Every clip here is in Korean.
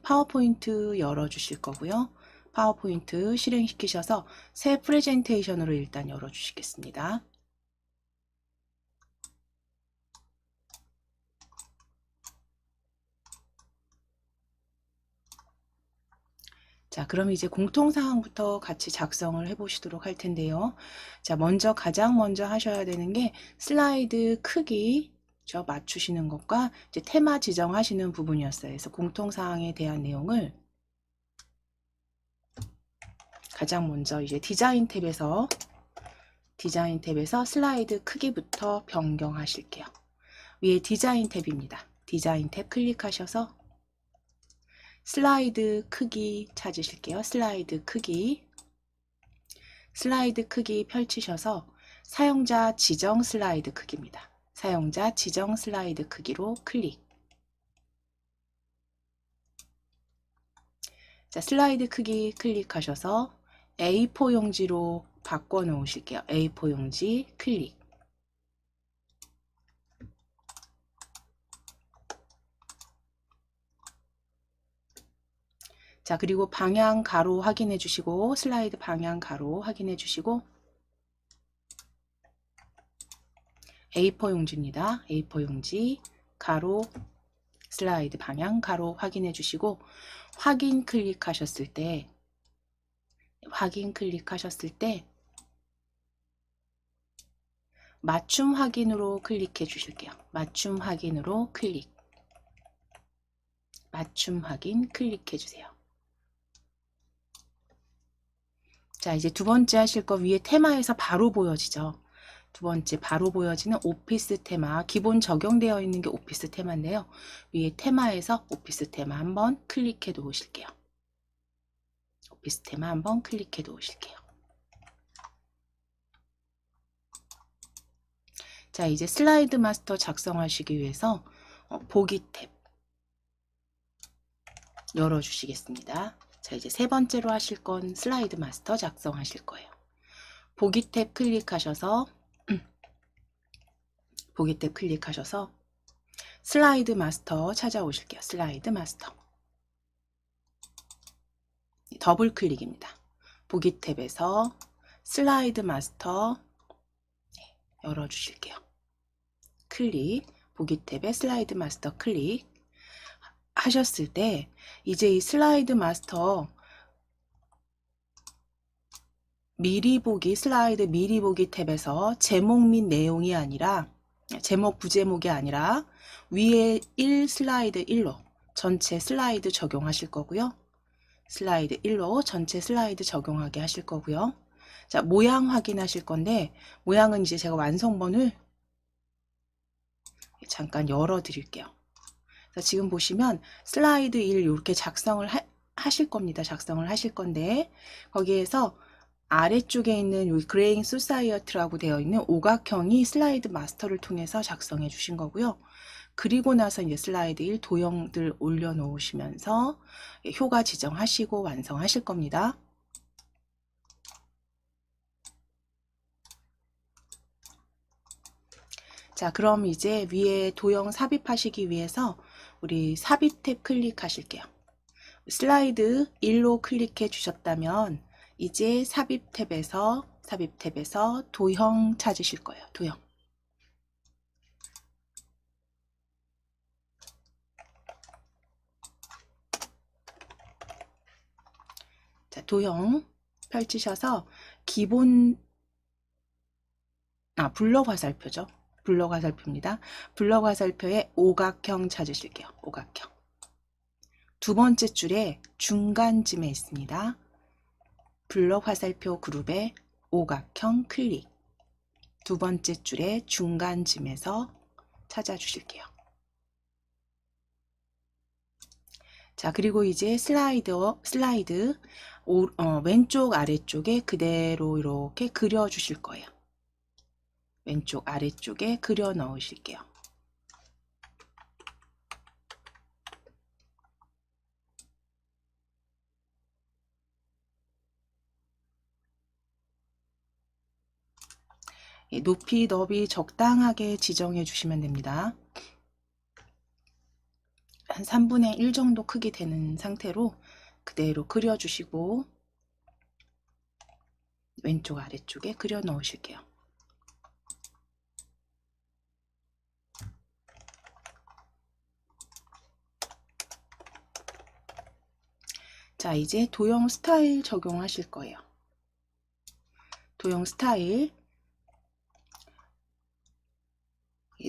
파워포인트 열어주실 거고요. 파워포인트 실행시키셔서 새 프레젠테이션으로 일단 열어주시겠습니다. 자, 그럼 이제 공통사항부터 같이 작성을 해보시도록 할 텐데요. 자, 가장 먼저 하셔야 되는 게 슬라이드 크기 맞추시는 것과 이제 테마 지정하시는 부분이었어요. 그래서 공통사항에 대한 내용을 가장 먼저 이제 디자인 탭에서 슬라이드 크기부터 변경하실게요. 위에 디자인 탭입니다. 디자인 탭 클릭하셔서 슬라이드 크기 찾으실게요. 슬라이드 크기 펼치셔서 사용자 지정 슬라이드 크기입니다. 사용자 지정 슬라이드 크기로 클릭. 자, 슬라이드 크기 클릭하셔서 A4 용지로 바꿔 놓으실게요. A4 용지 클릭. 자, 그리고 방향 가로 확인해 주시고, 슬라이드 방향 가로 확인해 주시고, A4 용지입니다. A4 용지 가로 슬라이드 방향 가로 확인해 주시고, 확인 클릭하셨을 때 맞춤 확인으로 클릭해 주실게요. 맞춤 확인으로 클릭. 맞춤 확인 클릭해 주세요. 자, 이제 두 번째 하실 거 위에 테마에서 바로 보여지죠. 두 번째 바로 보여지는 오피스 테마, 기본 적용되어 있는 게 오피스 테마인데요. 위에 테마에서 오피스 테마 한번 클릭해 놓으실게요. 오피스 테마 한번 클릭해 놓으실게요. 자, 이제 슬라이드 마스터 작성하시기 위해서 보기 탭 열어주시겠습니다. 자, 이제 세 번째로 하실 건 슬라이드 마스터 작성하실 거예요. 보기 탭 클릭하셔서 슬라이드 마스터 찾아오실게요. 슬라이드 마스터. 더블 클릭입니다. 보기 탭에서 슬라이드 마스터 열어주실게요. 클릭. 보기 탭에 슬라이드 마스터 클릭 하셨을 때 이제 이 슬라이드 마스터 슬라이드 미리 보기 탭에서 제목 및 내용이 아니라 제목 부제목이 아니라 위에 1 슬라이드 1로 전체 슬라이드 적용하실 거고요. 슬라이드 1로 전체 슬라이드 적용하게 하실 거고요. 자, 모양 확인하실 건데 모양은 이제 제가 완성본을 잠깐 열어 드릴게요. 지금 보시면 슬라이드 1 이렇게 작성을 하실 겁니다. 작성을 하실 건데 거기에서 아래쪽에 있는 요 그레잉 소사이어티라고 되어 있는 오각형이 슬라이드 마스터를 통해서 작성해 주신 거고요. 그리고 나서 이제 슬라이드 1 도형들 올려놓으시면서 효과 지정하시고 완성하실 겁니다. 자, 그럼 이제 위에 도형 삽입하시기 위해서 우리 삽입 탭 클릭하실게요. 슬라이드 1로 클릭해 주셨다면 이제 삽입 탭에서 도형 찾으실 거예요. 도형. 자, 도형 펼치셔서 블럭 화살표죠. 블럭 화살표입니다. 블럭 화살표에 오각형 찾으실게요. 오각형. 두 번째 줄에 중간쯤에 있습니다. 블럭 화살표 그룹에 오각형 클릭. 두 번째 줄에 중간쯤에서 찾아주실게요. 자, 그리고 이제 슬라이드 왼쪽 아래쪽에 그대로 이렇게 그려 주실 거예요. 왼쪽 아래쪽에 그려 넣으실게요. 높이 너비 적당하게 지정해 주시면 됩니다. 한 3분의 1 정도 크기 되는 상태로 그대로 그려주시고 왼쪽 아래쪽에 그려 넣으실게요. 자, 이제 도형 스타일 적용하실 거예요. 도형 스타일,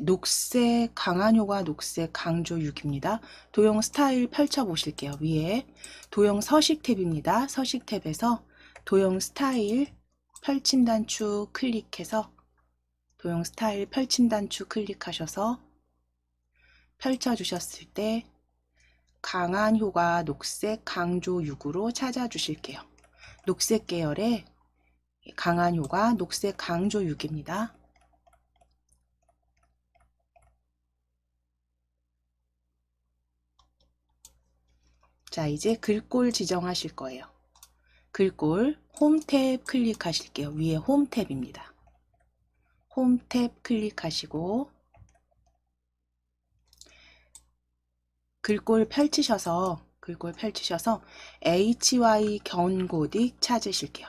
녹색 강한 효과, 녹색 강조 6입니다. 도형 스타일 펼쳐 보실게요. 위에 도형 서식 탭입니다. 서식 탭에서 도형 스타일 펼침 단축 클릭해서 도형 스타일 펼침 단축 클릭하셔서 펼쳐 주셨을 때 강한 효과 녹색 강조 6으로 찾아 주실게요. 녹색 계열의 강한 효과 녹색 강조 6입니다. 자, 이제 글꼴 지정하실 거예요. 글꼴 홈 탭 클릭하실게요. 위에 홈 탭입니다. 홈 탭 클릭하시고 글꼴 펼치셔서 HY 견고딕 찾으실게요.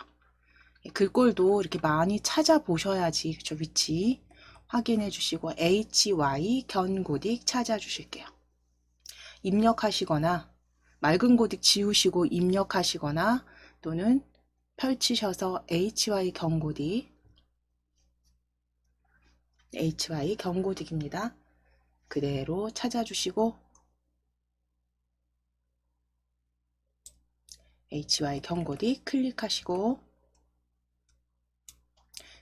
글꼴도 이렇게 많이 찾아보셔야지 그쵸, 위치 확인해 주시고 HY 견고딕 찾아주실게요. 입력하시거나 맑은 고딕 지우시고 입력하시거나 또는 펼치셔서 HY 견고딕입니다. 그대로 찾아주시고 HY 견고딕 클릭하시고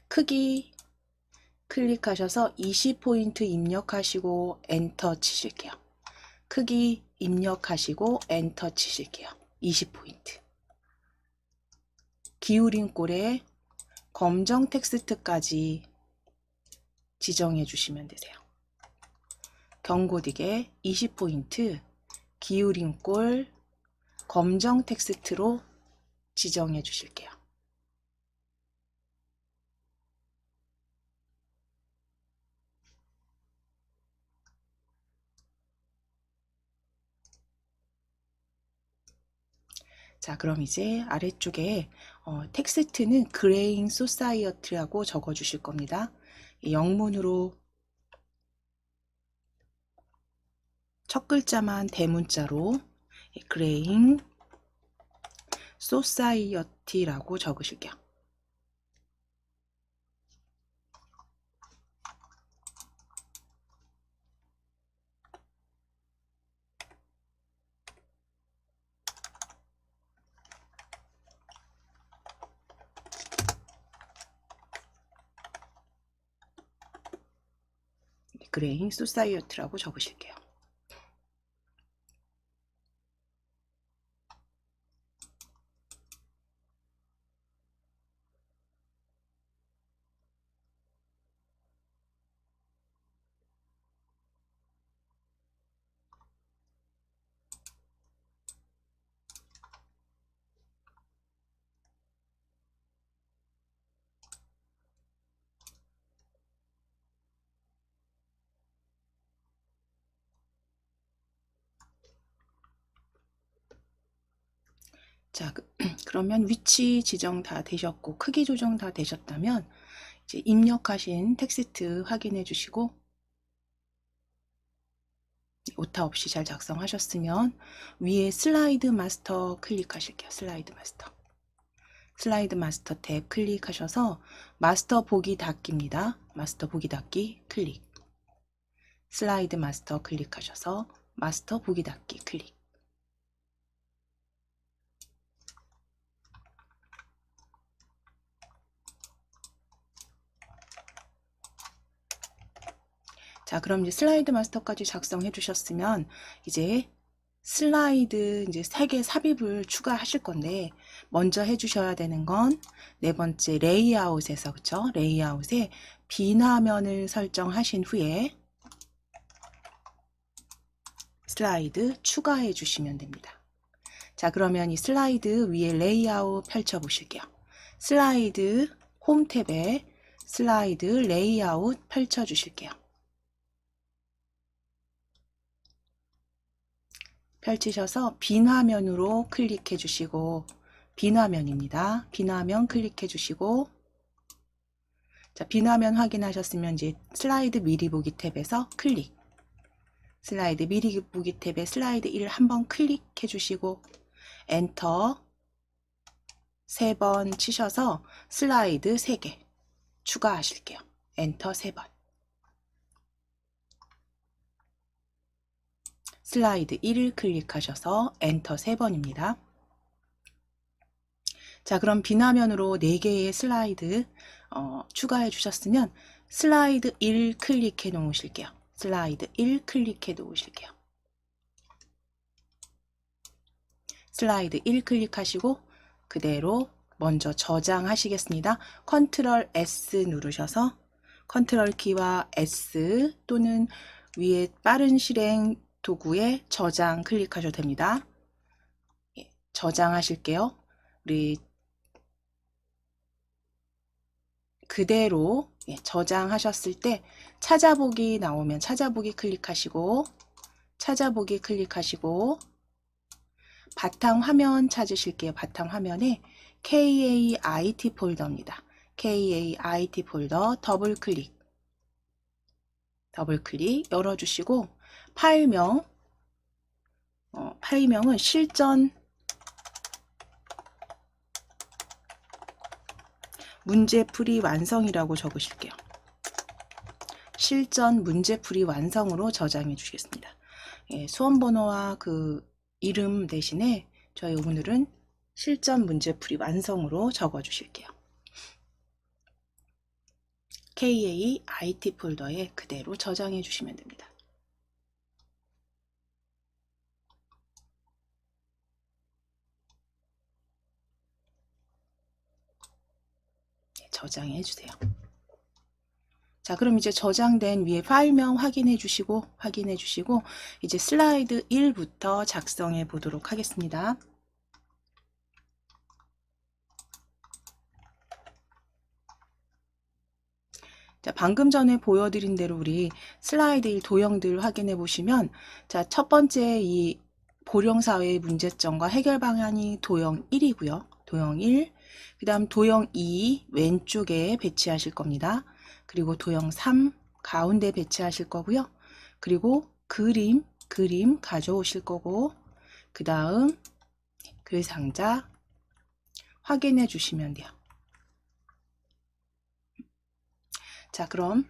크기 클릭하셔서 20포인트 입력하시고 엔터 치실게요. 크기 입력하시고 엔터 치실게요. 20포인트. 기울인 꼴에 검정 텍스트까지 지정해 주시면 되세요. 견고딕에 20포인트 기울인 꼴 검정 텍스트로 지정해 주실게요. 자, 그럼 이제 아래쪽에 텍스트는 그레잉 소사이어티라고 적어 주실 겁니다. 영문으로 첫 글자만 대문자로 그레잉 소사이어티라고 적으실게요. 그레잉 소사이어티라고 적으실게요. 자, 그러면 위치 지정 다 되셨고 크기 조정 다 되셨다면 이제 입력하신 텍스트 확인해 주시고 오타 없이 잘 작성하셨으면 위에 슬라이드 마스터 클릭하실게요. 슬라이드 마스터 탭 클릭하셔서 마스터 보기 닫기입니다. 마스터 보기 닫기 클릭. 슬라이드 마스터 클릭하셔서 마스터 보기 닫기 클릭. 자, 그럼 이제 슬라이드 마스터까지 작성해 주셨으면 이제 슬라이드 이제 3개 삽입을 추가하실 건데 먼저 해 주셔야 되는 건 네 번째 레이아웃에서 그쵸? 레이아웃에 비화면을 설정하신 후에 슬라이드 추가해 주시면 됩니다. 자, 그러면 이 슬라이드 위에 레이아웃 펼쳐 보실게요. 슬라이드 홈 탭에 슬라이드 레이아웃 펼쳐 주실게요. 펼치셔서 빈 화면으로 클릭해 주시고, 빈 화면입니다. 빈 화면 클릭해 주시고, 자, 빈 화면 확인하셨으면 이제 슬라이드 미리 보기 탭에서 클릭. 슬라이드 미리 보기 탭에 슬라이드 1 한번 클릭해 주시고, 엔터 3번 치셔서 슬라이드 3개 추가하실게요. 엔터 3번. 슬라이드 1을 클릭하셔서 엔터 3번입니다. 자, 그럼 빈 화면으로 4개의 슬라이드 추가해 주셨으면 슬라이드 1 클릭해 놓으실게요. 슬라이드 1 클릭해 놓으실게요. 슬라이드 1 클릭하시고 그대로 먼저 저장하시겠습니다. 컨트롤 S 누르셔서 컨트롤 키와 S 또는 위에 빠른 실행 도구에 저장 클릭하셔도 됩니다. 저장하실게요. 우리 그대로 저장하셨을 때 찾아보기 나오면 찾아보기 클릭하시고 찾아보기 클릭하시고 바탕 화면 찾으실게요. 바탕 화면에 KAIT 폴더입니다. KAIT 폴더 더블 클릭 열어주시고 파일명 파일명은 실전 문제풀이 완성이라고 적으실게요. 실전 문제풀이 완성으로 저장해 주시겠습니다. 수험번호와 그 이름 대신에 저희 오늘은 실전 문제풀이 완성으로 적어 주실게요. KAIT 폴더에 그대로 저장해 주시면 됩니다. 저장해 주세요. 자, 그럼 이제 저장된 위에 파일명 확인해 주시고 이제 슬라이드 1부터 작성해 보도록 하겠습니다. 자, 방금 전에 보여드린 대로 우리 슬라이드 1 도형들 확인해 보시면 자, 첫 번째 이 보령사회의 문제점과 해결 방안이 도형 1이고요. 도형 1, 그 다음 도형 2 왼쪽에 배치하실 겁니다. 그리고 도형 3 가운데 배치하실 거고요. 그리고 그림 가져오실 거고 그 다음 글 상자 확인해 주시면 돼요. 자, 그럼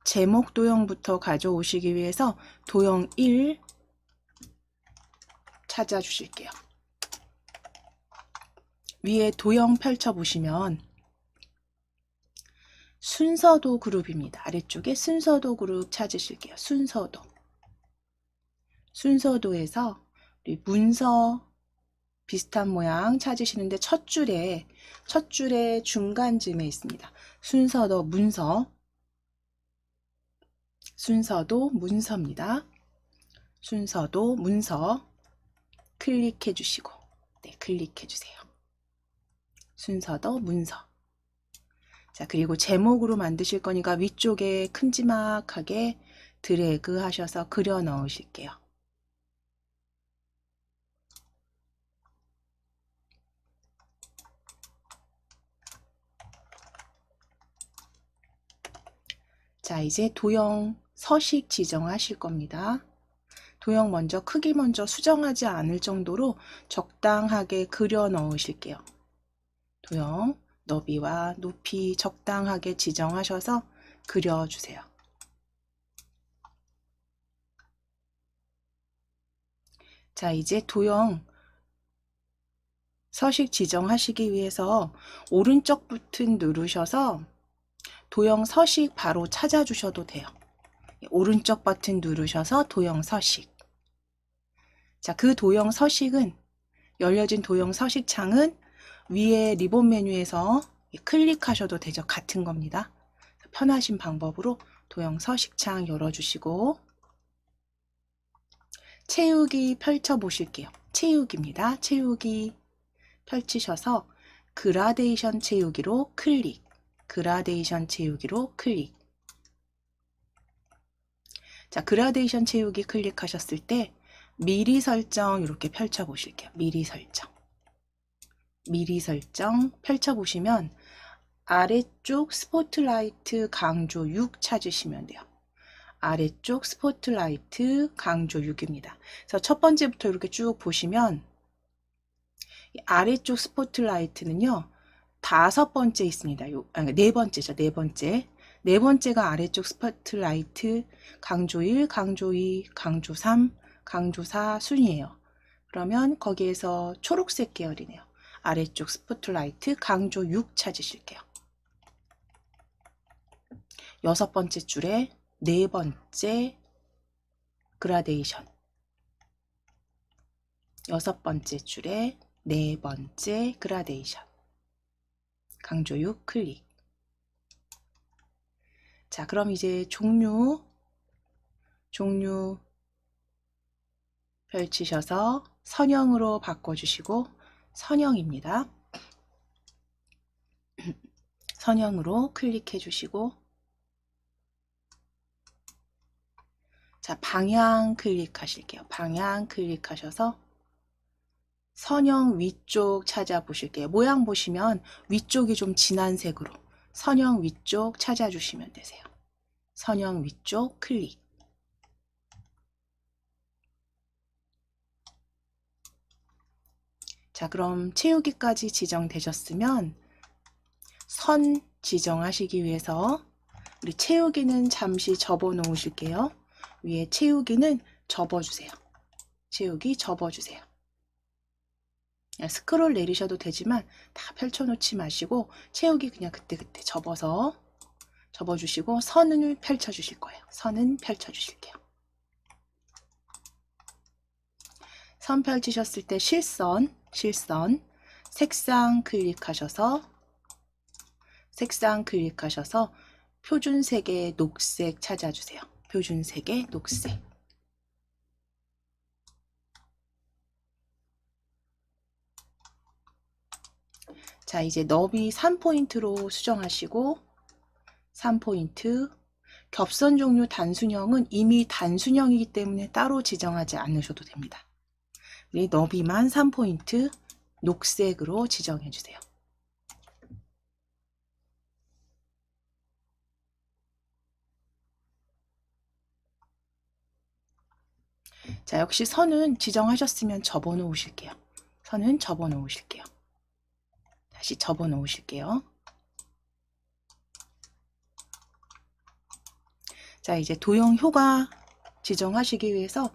제목 도형부터 가져오시기 위해서 도형 1 찾아주실게요. 위에 도형 펼쳐보시면 순서도 그룹입니다. 아래쪽에 순서도 그룹 찾으실게요. 순서도에서 우리 문서 비슷한 모양 찾으시는데 첫 줄에 중간쯤에 있습니다. 순서도 문서입니다. 순서도 문서 클릭해 주시고 클릭해 주세요. 순서도 문서. 자, 그리고 제목으로 만드실 거니까 위쪽에 큼지막하게 드래그 하셔서 그려 넣으실게요. 자, 이제 도형 서식 지정하실 겁니다. 도형 크기 먼저 수정하지 않을 정도로 적당하게 그려 넣으실게요. 도형 너비와 높이 적당하게 지정하셔서 그려주세요. 자, 이제 도형 서식 지정하시기 위해서 오른쪽 버튼 누르셔서 도형 서식 바로 찾아주셔도 돼요. 오른쪽 버튼 누르셔서 도형 서식. 자, 그 도형 서식은 열려진 도형 서식 창은 위에 리본 메뉴에서 클릭하셔도 되죠. 같은 겁니다. 편하신 방법으로 도형 서식창 열어주시고 채우기 펼쳐 보실게요. 채우기입니다. 채우기 펼치셔서 그라데이션 채우기로 클릭. 자, 그라데이션 채우기 클릭하셨을 때 미리 설정 이렇게 펼쳐 보실게요. 미리 설정. 미리 설정 펼쳐 보시면 아래쪽 스포트라이트 강조 6 찾으시면 돼요. 아래쪽 스포트라이트 강조 6입니다. 그래서 첫 번째부터 이렇게 쭉 보시면 아래쪽 스포트라이트는요. 5번째 있습니다. 네 번째죠. 네 번째. 네 번째가 아래쪽 스포트라이트 강조 1, 강조 2, 강조 3, 강조 4 순이에요. 그러면 거기에서 초록색 계열이네요. 아래쪽 스포트라이트 강조 6 찾으실게요. 6번째 줄에 네 번째 그라데이션. 6번째 줄에 네 번째 그라데이션. 강조 6 클릭. 자, 그럼 이제 종류 펼치셔서 선형으로 바꿔주시고 선형입니다. 선형으로 클릭해 주시고 자, 방향 클릭하실게요. 방향 클릭하셔서 선형 위쪽 찾아보실게요. 모양 보시면 위쪽이 좀 진한 색으로 선형 위쪽 찾아주시면 되세요. 선형 위쪽 클릭. 자, 그럼 채우기까지 지정되셨으면 선 지정하시기 위해서 우리 채우기는 잠시 접어 놓으실게요. 위에 채우기는 접어주세요. 채우기 접어주세요. 스크롤 내리셔도 되지만 다 펼쳐놓지 마시고 채우기 그냥 그때그때 접어주시고 선을 펼쳐주실 거예요. 선은 펼쳐주실게요. 선 펼치셨을 때 실선, 색상 클릭하셔서 표준색의 녹색 찾아주세요. 표준색의 녹색. 자, 이제 너비 3포인트로 수정하시고 3포인트 겹선 종류 단순형은 이미 단순형이기 때문에 따로 지정하지 않으셔도 됩니다. 우리 너비만 3포인트 녹색으로 지정해 주세요. 자, 역시 선은 지정하셨으면 접어 놓으실게요. 선은 접어 놓으실게요. 다시 접어 놓으실게요. 자, 이제 도형 효과 지정하시기 위해서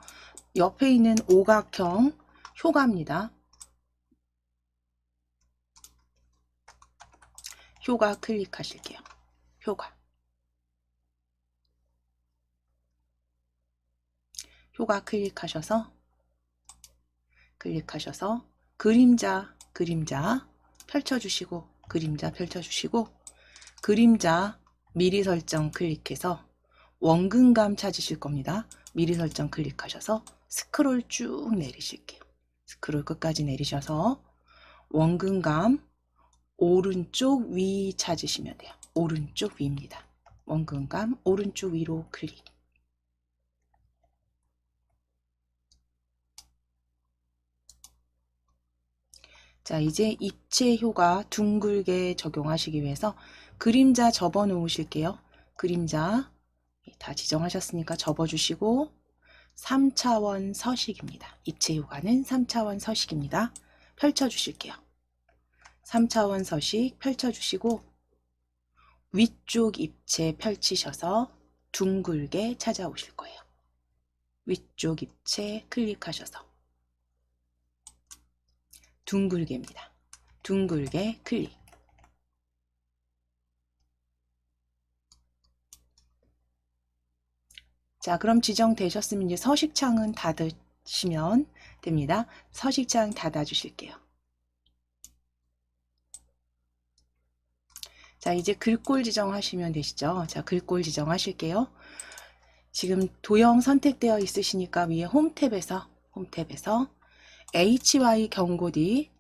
옆에 있는 오각형 효과입니다. 효과 클릭하실게요. 효과 클릭하셔서 그림자 펼쳐주시고 그림자 미리 설정 클릭해서 원근감 찾으실 겁니다. 미리 설정 클릭하셔서 스크롤 쭉 내리실게요. 스크롤 끝까지 내리셔서 원근감 오른쪽 위 찾으시면 돼요. 오른쪽 위입니다. 원근감 오른쪽 위로 클릭. 자, 이제 입체 효과 둥글게 적용하시기 위해서 그림자 접어 놓으실게요. 그림자 다 지정하셨으니까 접어주시고 3차원 서식입니다. 입체 효과는 3차원 서식입니다. 펼쳐주실게요. 3차원 서식 펼쳐주시고 위쪽 입체 펼치셔서 둥글게 찾아오실 거예요. 위쪽 입체 클릭하셔서 둥글게입니다. 둥글게 클릭. 자, 그럼 지정되셨으면 이제 서식창은 닫으시면 됩니다. 서식창 닫아주실게요. 자, 이제 글꼴 지정하시면 되시죠. 자, 글꼴 지정하실게요. 지금 도형 선택되어 있으시니까 위에 홈탭에서 HY 경고디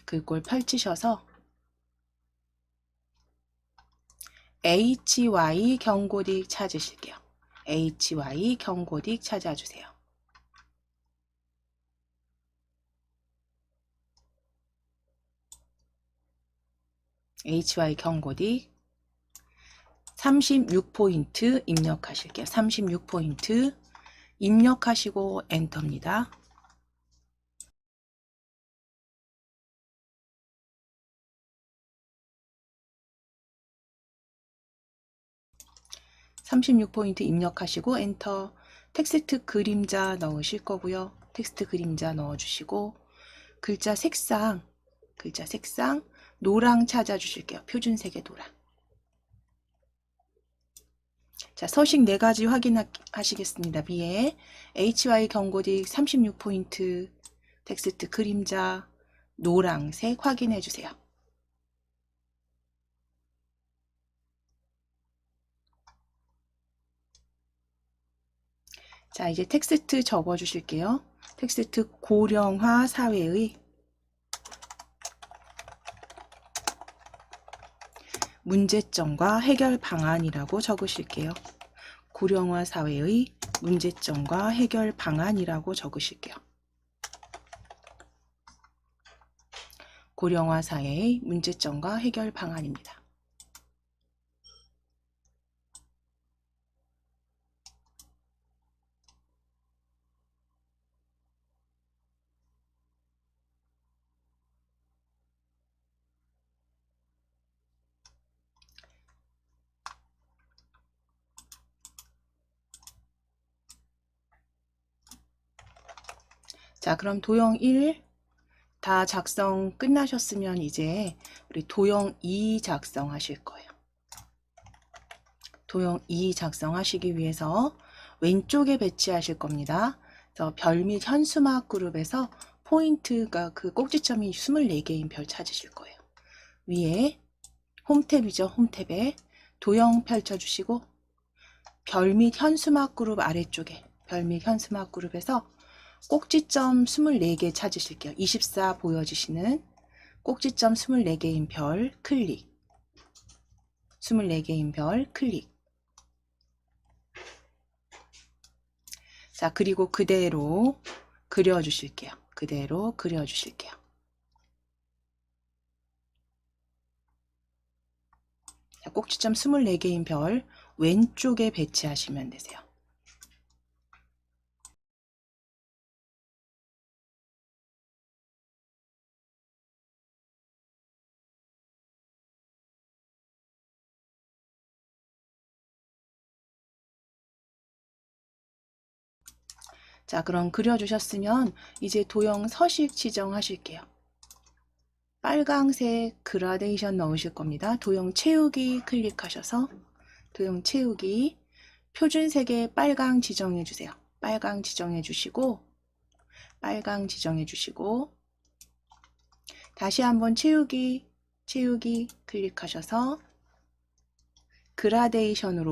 글꼴 펼치셔서 HY 경고딕 찾으실게요. HY 경고딕 찾아주세요. HY 경고딕 36포인트 입력하실게요. 36포인트 입력하시고 엔터입니다. 36포인트 입력하시고 엔터. 텍스트 그림자 넣으실 거고요. 텍스트 그림자 넣어주시고 글자 색상 노랑 찾아주실게요. 표준색의 노랑. 자, 서식 4가지 확인하시겠습니다. 위에 HY 경고딕 36포인트 텍스트 그림자 노랑색 확인해 주세요. 자, 이제 텍스트 적어 주실게요. 텍스트 고령화 사회의 문제점과 해결 방안이라고 적으실게요. 고령화 사회의 문제점과 해결 방안이라고 적으실게요. 고령화 사회의 문제점과 해결 방안입니다. 자, 그럼 도형 1 다 작성 끝나셨으면 이제 우리 도형 2 작성하실 거예요. 도형 2 작성하시기 위해서 왼쪽에 배치하실 겁니다. 그래서 별 및 현수막 그룹에서 포인트가 그 꼭지점이 24개인 별 찾으실 거예요. 위에 홈탭이죠. 홈탭에 도형 펼쳐주시고 별 및 현수막 그룹 아래쪽에 별 및 현수막 그룹에서 꼭지점 24개 찾으실게요. 24 보여지시는 꼭지점 24개인 별 클릭. 24개인 별 클릭. 자, 그리고 그대로 그려주실게요. 그대로 그려주실게요. 자, 꼭지점 24개인 별 왼쪽에 배치하시면 되세요. 자, 그럼 그려주셨으면 이제 도형 서식 지정하실게요. 빨강색 그라데이션 넣으실 겁니다. 도형 채우기 클릭하셔서 도형 채우기 표준색의 빨강 지정해 주세요. 빨강 지정해 주시고 다시 한번 채우기 클릭하셔서 그라데이션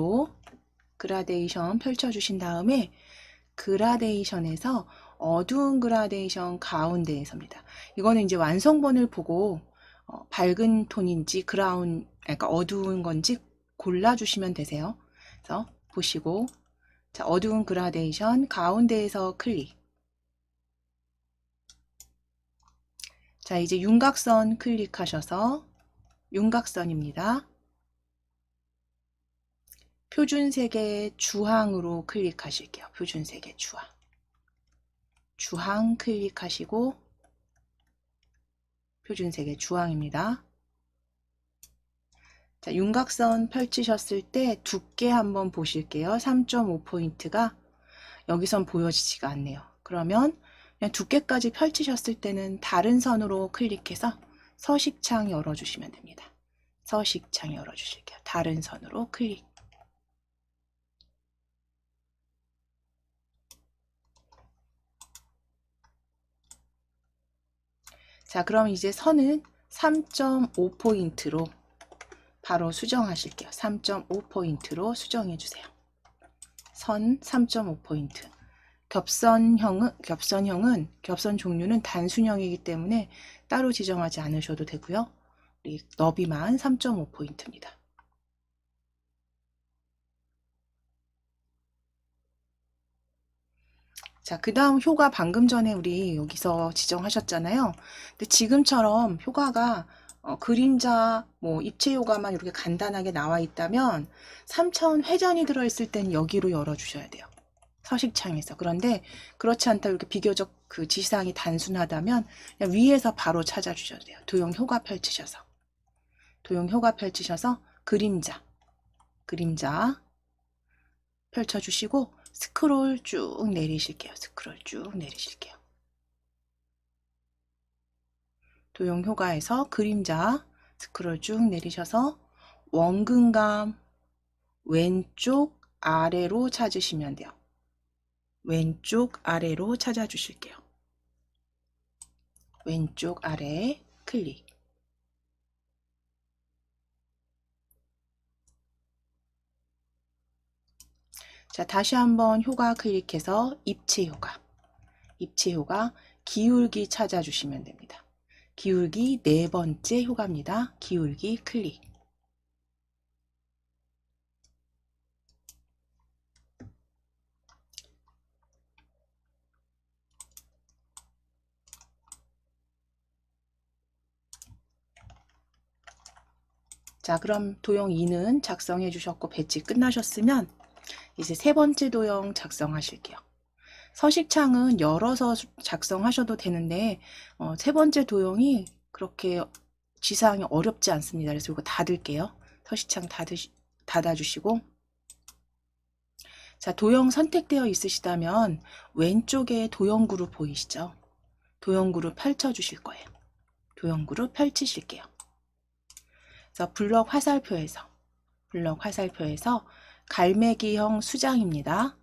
펼쳐주신 다음에 그라데이션에서 어두운 그라데이션 가운데에서입니다. 이거는 이제 완성본을 보고 밝은 톤인지 그러니까 어두운 건지 골라주시면 되세요. 그래서 보시고 자, 어두운 그라데이션 가운데에서 클릭. 자, 이제 윤곽선 클릭하셔서 윤곽선입니다. 표준색의 주황으로 클릭하실게요. 표준색의 주황 클릭하시고 표준색의 주황입니다. 자, 윤곽선 펼치셨을 때 두께 한번 보실게요. 3.5포인트가 여기선 보여지지가 않네요. 그러면 그냥 두께까지 펼치셨을 때는 다른 선으로 클릭해서 서식창 열어주시면 됩니다. 서식창 열어주실게요. 다른 선으로 클릭. 자, 그럼 이제 선은 3.5포인트로 바로 수정하실게요. 3.5포인트로 수정해 주세요. 선 3.5포인트. 겹선 종류는 단순형이기 때문에 따로 지정하지 않으셔도 되고요. 우리 너비만 3.5포인트입니다. 자, 그 다음 효과 방금 전에 우리 여기서 지정하셨잖아요. 근데 지금처럼 효과가 그림자, 뭐 입체 요가만 이렇게 간단하게 나와 있다면 3차원 회전이 들어있을 땐 여기로 열어주셔야 돼요. 서식창에서. 그런데 그렇지 않다 이렇게 비교적 그 지시사항이 단순하다면 그냥 위에서 바로 찾아주셔도 돼요. 도형 효과 펼치셔서. 도형 효과 펼치셔서 그림자 펼쳐주시고 스크롤 쭉 내리실게요. 스크롤 쭉 내리실게요. 도형 효과에서 그림자 스크롤 쭉 내리셔서 원근감 왼쪽 아래로 찾으시면 돼요. 왼쪽 아래로 찾아주실게요. 왼쪽 아래 클릭. 자, 다시 한번 효과 클릭해서 입체 효과 기울기 찾아주시면 됩니다. 기울기 네 번째 효과입니다. 기울기 클릭. 자, 그럼 도형 2는 작성해 주셨고 배치 끝나셨으면 이제 세 번째 도형 작성하실게요. 서식창은 열어서 작성하셔도 되는데 세 번째 도형이 그렇게 지사항이 어렵지 않습니다. 그래서 이거 닫을게요. 서식창 닫아주시고 자, 도형 선택되어 있으시다면 왼쪽에 도형 그룹 보이시죠? 도형 그룹 펼쳐주실 거예요. 도형 그룹 펼치실게요. 그래서 블럭 화살표에서 갈매기형 수장입니다.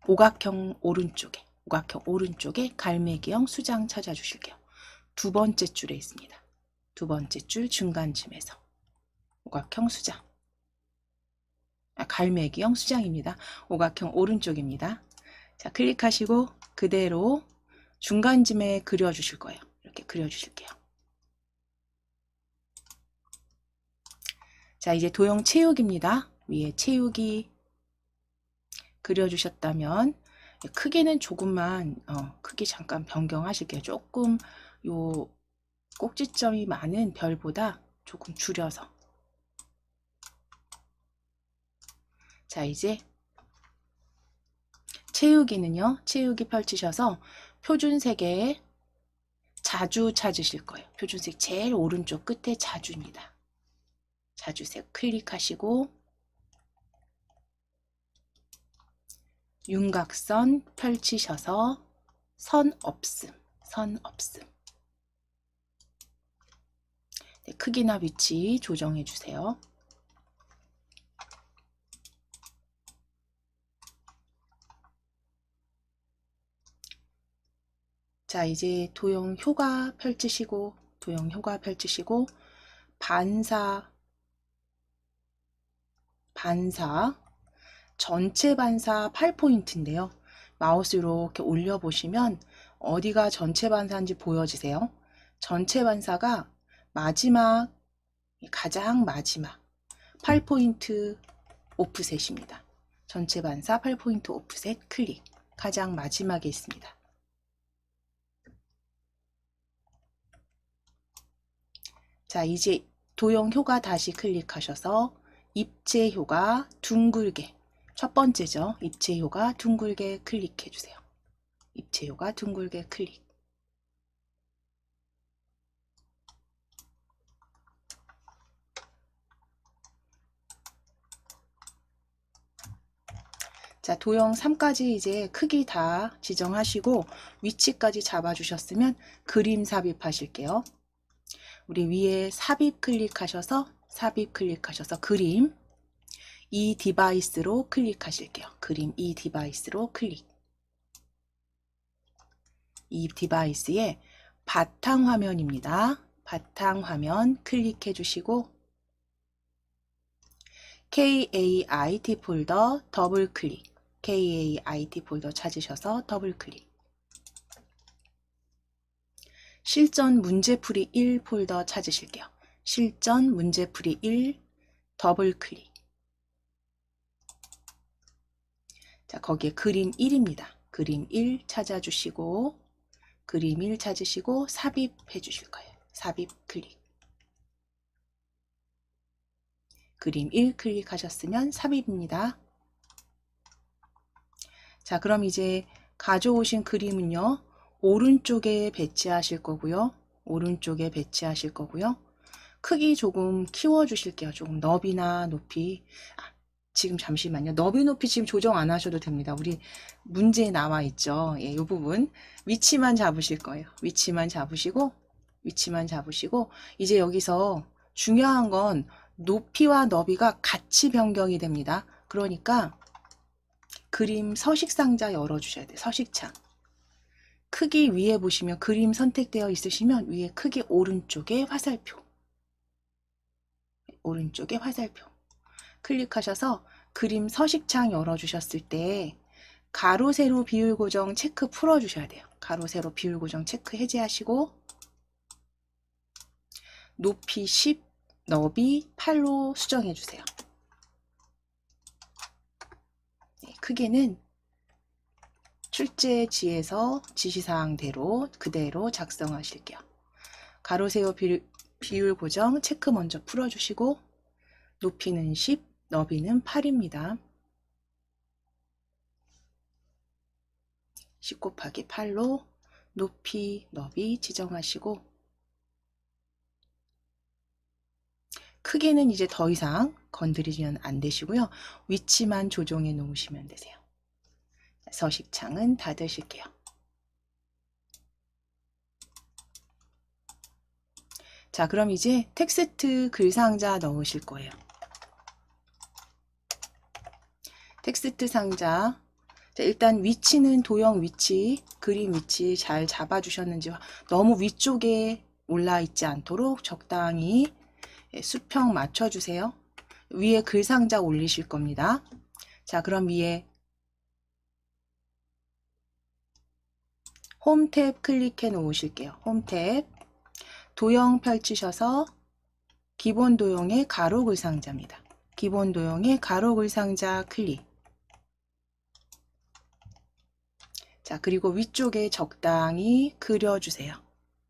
오각형 오른쪽에 갈매기형 수장 찾아주실게요. 두 번째 줄에 있습니다. 두 번째 줄 중간쯤에서 오각형 수장. 갈매기형 수장입니다. 오각형 오른쪽입니다. 자, 클릭하시고 그대로 중간쯤에 그려주실 거예요. 이렇게 그려주실게요. 자, 이제 도형 채우기입니다. 위에 채우기 그려주셨다면 크기는 조금만 크기 잠깐 변경하실게요. 조금 요 꼭지점이 많은 별보다 조금 줄여서. 자, 이제 채우기는요. 채우기 펼치셔서 표준색에 자주 찾으실 거예요. 표준색 제일 오른쪽 끝에 자주입니다. 자주색 클릭하시고 윤곽선 펼치셔서 선 없음. 네, 크기나 위치 조정해 주세요. 자, 이제 도형 효과 펼치시고 반사 전체 반사 8포인트인데요. 마우스 이렇게 올려보시면 어디가 전체 반사인지 보여지세요? 전체 반사가 가장 마지막 8포인트 오프셋입니다. 전체 반사 8포인트 오프셋 클릭. 가장 마지막에 있습니다. 자, 이제 도형 효과 다시 클릭하셔서 입체 효과 둥글게. 첫 번째죠. 입체 효과 둥글게 클릭해 주세요. 입체 효과 둥글게 클릭. 자, 도형 3까지 이제 크기 다 지정하시고 위치까지 잡아주셨으면 그림 삽입하실게요. 우리 위에 삽입 클릭하셔서 그림 이 디바이스로 클릭하실게요. 그림 이 디바이스로 클릭. 이 디바이스의 바탕화면입니다. 바탕화면 클릭해 주시고 KAIT 폴더 더블 클릭. KAIT 폴더 찾으셔서 더블 클릭. 실전 문제풀이 1 폴더 찾으실게요. 실전 문제풀이 1 더블 클릭. 자, 거기에 그림 1입니다. 그림 1 찾아주시고 그림 1 찾으시고 삽입해 주실 거예요. 삽입 클릭. 그림 1 클릭하셨으면 삽입입니다. 자, 그럼 이제 가져오신 그림은요, 오른쪽에 배치하실 거고요. 오른쪽에 배치하실 거고요. 크기 조금 키워주실게요. 조금 너비나 높이. 지금 잠시만요. 너비 높이 지금 조정 안 하셔도 됩니다. 우리 문제에 나와 있죠. 예, 이 부분 위치만 잡으실 거예요. 위치만 잡으시고 이제 여기서 중요한 건 높이와 너비가 같이 변경이 됩니다. 그러니까 그림 서식 상자 열어주셔야 돼요. 서식창. 크기 위에 보시면 그림 선택되어 있으시면 위에 크기 오른쪽에 화살표. 오른쪽에 화살표. 클릭하셔서 그림 서식창 열어주셨을 때 가로, 세로, 비율 고정 체크 풀어주셔야 돼요. 가로, 세로, 비율 고정 체크 해제하시고 높이 10, 너비 8로 수정해주세요. 네, 크기는 출제지에서 지시사항대로 그대로 작성하실게요. 가로, 세로, 비율 고정 체크 먼저 풀어주시고 높이는 10, 너비는 8입니다. 10 곱하기 8로 높이, 너비 지정하시고 크기는 이제 더 이상 건드리면 안 되시고요. 위치만 조정해 놓으시면 되세요. 서식창은 닫으실게요. 자, 그럼 이제 텍스트 글상자 넣으실 거예요. 텍스트 상자. 자, 일단 위치는 도형 위치, 그림 위치 잘 잡아주셨는지 너무 위쪽에 올라 있지 않도록 적당히 수평 맞춰주세요. 위에 글상자 올리실 겁니다. 자, 그럼 위에 홈 탭 클릭해 놓으실게요. 홈 탭. 도형 펼치셔서 기본 도형의 가로 글상자입니다. 기본 도형의 가로 글상자 클릭. 자, 그리고 위쪽에 적당히 그려주세요.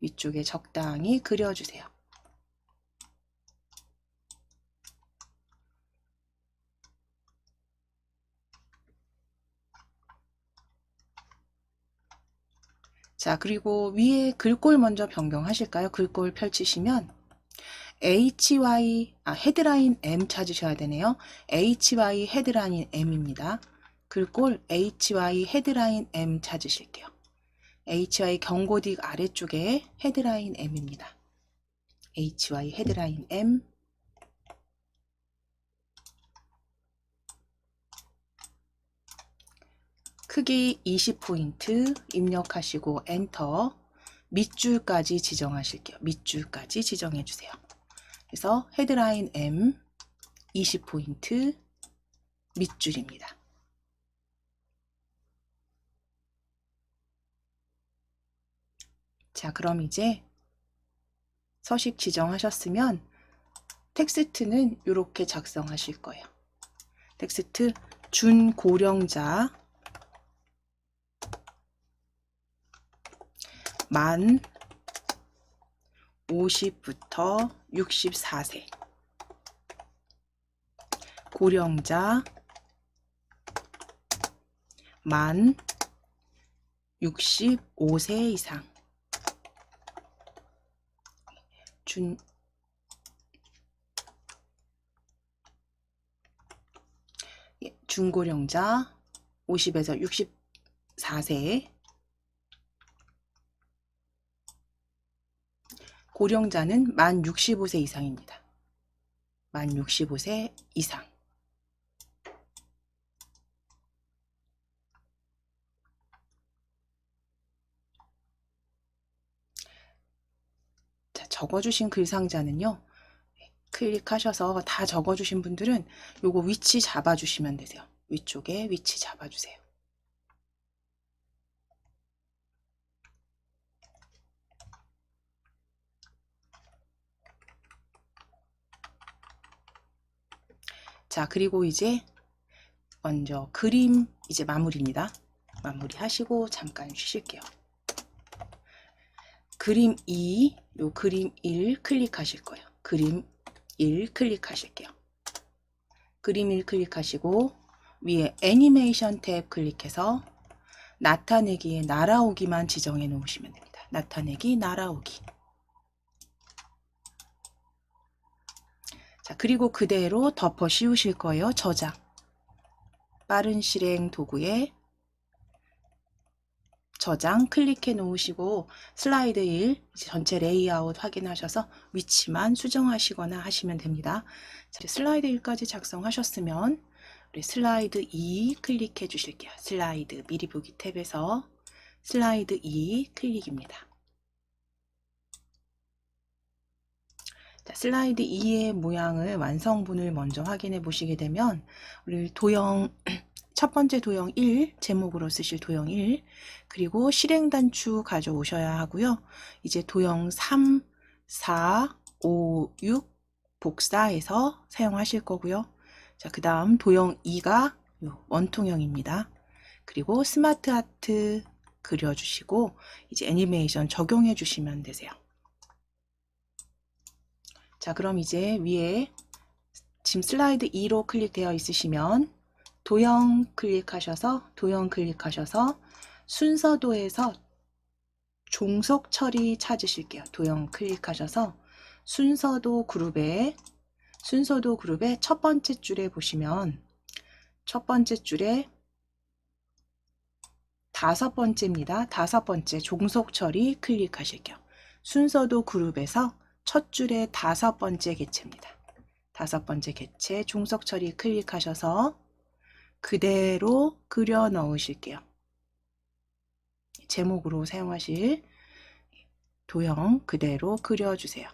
위쪽에 적당히 그려주세요. 자, 그리고 위에 글꼴 먼저 변경하실까요? 글꼴 펼치시면 헤드라인 M 찾으셔야 되네요. HY 헤드라인 M입니다. 글꼴 HY 헤드라인 M 찾으실게요. HY 경고딕 아래쪽에 헤드라인 M입니다. HY 헤드라인 M. 크기 20포인트 입력하시고 엔터. 밑줄까지 지정하실게요. 밑줄까지 지정해 주세요. 그래서 헤드라인 M 20포인트 밑줄입니다. 자, 그럼 이제 서식 지정하셨으면 텍스트는 이렇게 작성하실 거예요. 텍스트 준고령자 만 50부터 64세 고령자 만 65세 이상 중고령자 50에서 64세 고령자는 만 65세 이상입니다. 만 65세 이상. 자, 적어주신 글상자는요. 클릭하셔서 다 적어주신 분들은 요거 위치 잡아주시면 되세요. 위쪽에 위치 잡아주세요. 자, 그리고 이제 먼저 그림 이제 마무리입니다. 마무리하시고 잠깐 쉬실게요. 그림 2, 요 그림 1 클릭하실 거예요. 그림 1 클릭하실게요. 그림을 클릭하시고 위에 애니메이션 탭 클릭해서 나타내기에 날아오기만 지정해 놓으시면 됩니다. 나타내기, 날아오기. 자, 그리고 그대로 덮어 씌우실 거예요. 저장. 빠른 실행 도구에 저장 클릭해 놓으시고 슬라이드 1 전체 레이아웃 확인하셔서 위치만 수정하시거나 하시면 됩니다. 자, 슬라이드 1까지 작성하셨으면 우리 슬라이드 2 클릭해 주실게요. 슬라이드 미리 보기 탭에서 슬라이드 2 클릭입니다. 자, 슬라이드 2의 모양을 완성본을 먼저 확인해 보시게 되면 우리 도형 첫 번째 도형 1 제목으로 쓰실 도형 1 그리고 실행 단추 가져오셔야 하고요. 이제 도형 3, 4, 5, 6 복사해서 사용하실 거고요. 자, 그 다음 도형 2가 원통형입니다. 그리고 스마트 하트 그려주시고 이제 애니메이션 적용해 주시면 되세요. 자, 그럼 이제 위에 지금 슬라이드 2로 클릭되어 있으시면 도형 클릭하셔서 순서도에서 종속 처리 찾으실게요. 도형 클릭하셔서 순서도 그룹에 첫 번째 줄에 보시면 첫 번째 줄에 다섯 번째입니다. 다섯 번째 종속 처리 클릭하실게요. 순서도 그룹에서 첫 줄에 다섯 번째 객체입니다. 다섯 번째 객체 종속 처리 클릭하셔서 그대로 그려 넣으실게요. 제목으로 사용하실 도형 그대로 그려주세요.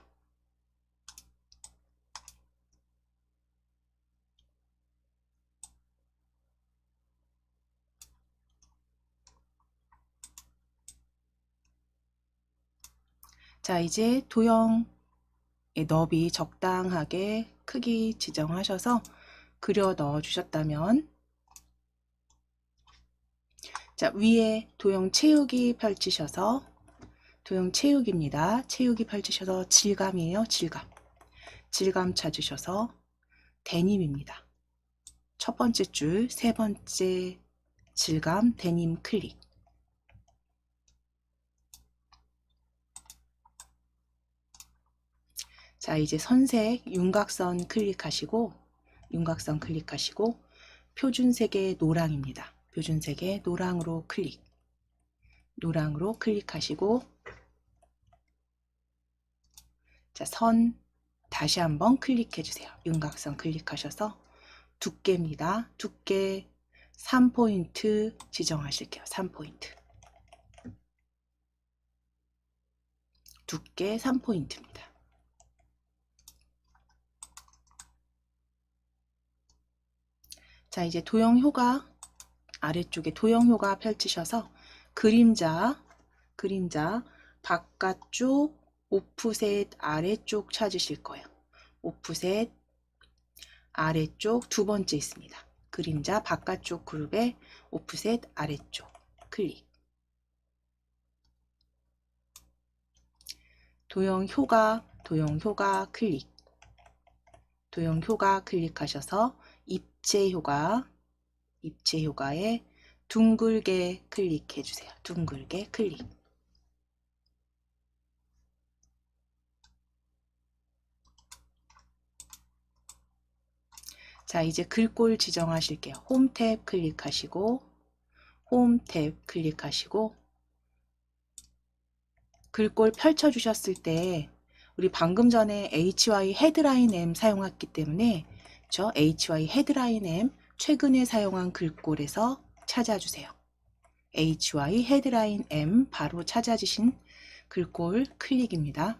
자, 이제 도형의 너비 적당하게 크기 지정하셔서 그려 넣어 주셨다면 자, 위에 도형 채우기 펼치셔서 도형 채우기입니다. 채우기 펼치셔서 질감이에요. 질감 찾으셔서 데님입니다. 첫 번째 줄, 세 번째 질감 데님 클릭. 자, 이제 선색 윤곽선 클릭하시고 표준색의 노랑입니다. 표준색의 노랑으로 클릭하시고 자, 선 다시 한번 클릭해 주세요. 윤곽선 클릭하셔서 두께입니다. 두께 3포인트 지정하실게요. 3포인트. 두께 3포인트입니다. 자, 이제 도형효과 아래쪽에 도형효과 펼치셔서 그림자 바깥쪽 오프셋 아래쪽 찾으실 거예요. 오프셋 아래쪽 두 번째 있습니다. 그림자 바깥쪽 그룹에 오프셋 아래쪽 클릭. 도형효과 클릭. 도형효과 클릭하셔서 입체효과에 둥글게 클릭해 주세요. 둥글게 클릭. 자, 이제 글꼴 지정하실게요. 홈 탭 클릭하시고 글꼴 펼쳐 주셨을 때 우리 방금 전에 HY 헤드라인 M 사용했기 때문에 저 HY 헤드라인 M 최근에 사용한 글꼴에서 찾아주세요. HY 헤드라인 M 바로 찾아주신 글꼴 클릭입니다.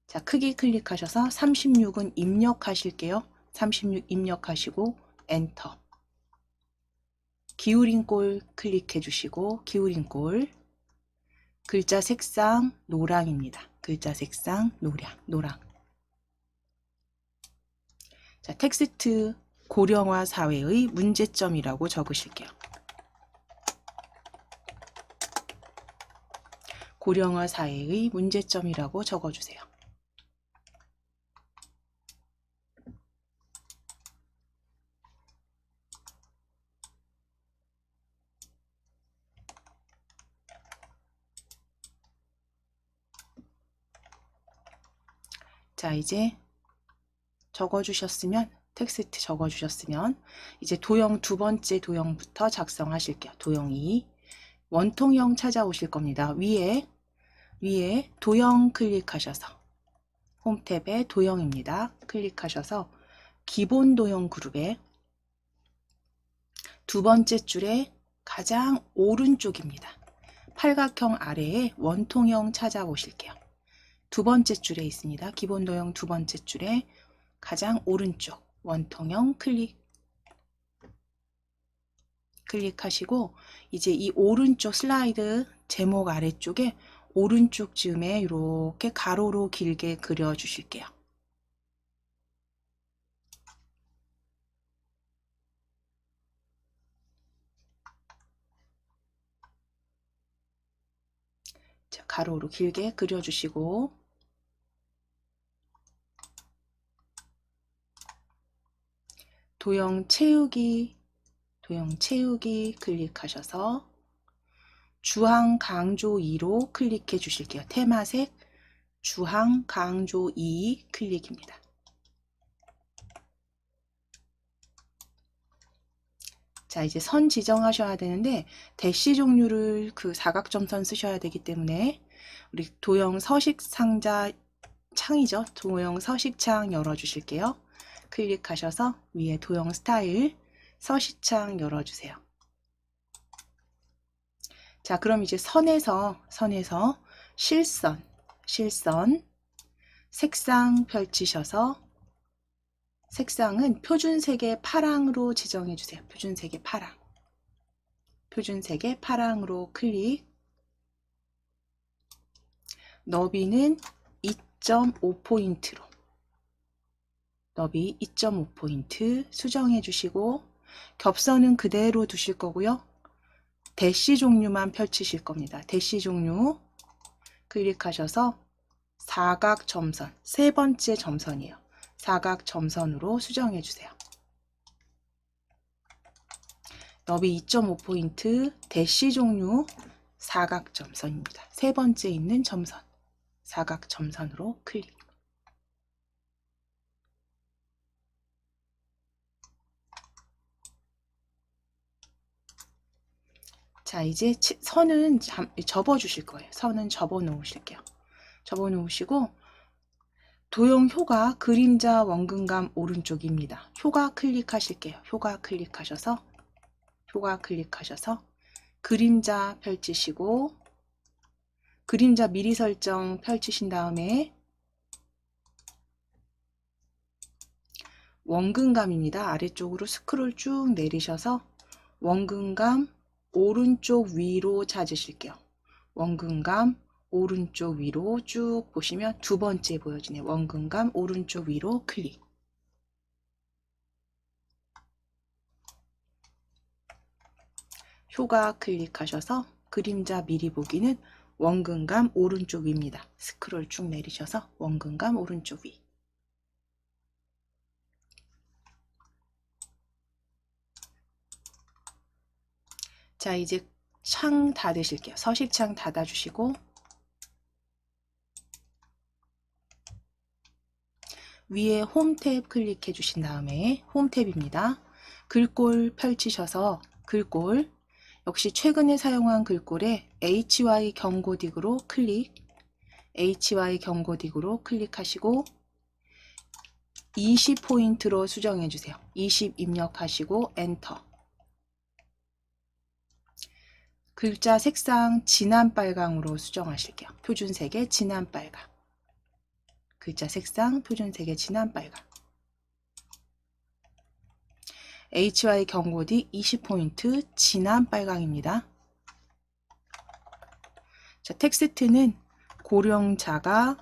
자, 크기 클릭하셔서 36은 입력하실게요. 36 입력하시고 엔터. 기울인 꼴 클릭해 주시고 기울인 꼴 글자 색상 노랑입니다. 글자 색상 노랑. 자, 텍스트 고령화 사회의 문제점이라고 적으실게요. 고령화 사회의 문제점이라고 적어주세요. 자, 이제 적어주셨으면, 텍스트 적어주셨으면 이제 도형 두 번째 도형부터 작성하실게요. 도형 2 원통형 찾아오실 겁니다. 위에 도형 클릭하셔서 홈 탭에 도형입니다. 클릭하셔서 기본 도형 그룹에 두 번째 줄에 가장 오른쪽입니다. 팔각형 아래에 원통형 찾아보실게요. 두 번째 줄에 있습니다. 기본 도형 두 번째 줄에 가장 오른쪽 원통형 클릭하시고 이제 이 오른쪽 슬라이드 제목 아래쪽에 오른쪽 쯤에 이렇게 가로로 길게 그려 주실게요. 자, 가로로 길게 그려 주시고 도형 채우기 클릭하셔서 주황 강조 2로 클릭해 주실게요. 테마색 주황 강조 2 클릭입니다. 자, 이제 선 지정하셔야 되는데 대시 종류를 그 사각점선 쓰셔야 되기 때문에 우리 도형 서식 상자 창이죠. 도형 서식창 열어 주실게요. 클릭하셔서 위에 도형 스타일 서식창 열어주세요. 자, 그럼 이제 선에서 실선 색상 펼치셔서 색상은 표준색의 파랑으로 지정해 주세요. 표준색의 파랑으로 클릭. 너비는 2.5포인트로 너비 2.5포인트 수정해 주시고 겹선은 그대로 두실 거고요. 대시 종류만 펼치실 겁니다. 대시 종류 클릭하셔서 사각 점선, 세 번째 점선이에요. 사각 점선으로 수정해 주세요. 너비 2.5포인트 대시 종류 사각 점선입니다. 세 번째 있는 점선, 사각 점선으로 클릭. 자, 이제 선은 접어 주실 거예요. 선은 접어 놓으실게요. 접어 놓으시고 도형 효과 그림자 원근감 오른쪽입니다. 효과 클릭하실게요. 효과 클릭하셔서 그림자 펼치시고 그림자 미리 설정 펼치신 다음에 원근감입니다. 아래쪽으로 스크롤 쭉 내리셔서 원근감 오른쪽 위로 찾으실게요. 원근감 오른쪽 위로 쭉 보시면 두 번째 보여지네요. 원근감 오른쪽 위로 클릭. 효과 클릭하셔서 그림자 미리 보기는 원근감 오른쪽 위입니다. 스크롤 쭉 내리셔서 원근감 오른쪽 위. 자, 이제 창 닫으실게요. 서식창 닫아주시고 위에 홈 탭 클릭해 주신 다음에 홈 탭입니다. 글꼴 펼치셔서 글꼴 역시 최근에 사용한 글꼴에 HY 경고딕으로 클릭하시고 20포인트로 수정해 주세요. 20 입력하시고 엔터. 글자 색상 진한 빨강으로 수정하실게요. 표준색의 진한 빨강. 글자 색상 표준색의 진한 빨강. HY 경고딕 20포인트 진한 빨강입니다. 자, 텍스트는 고령자가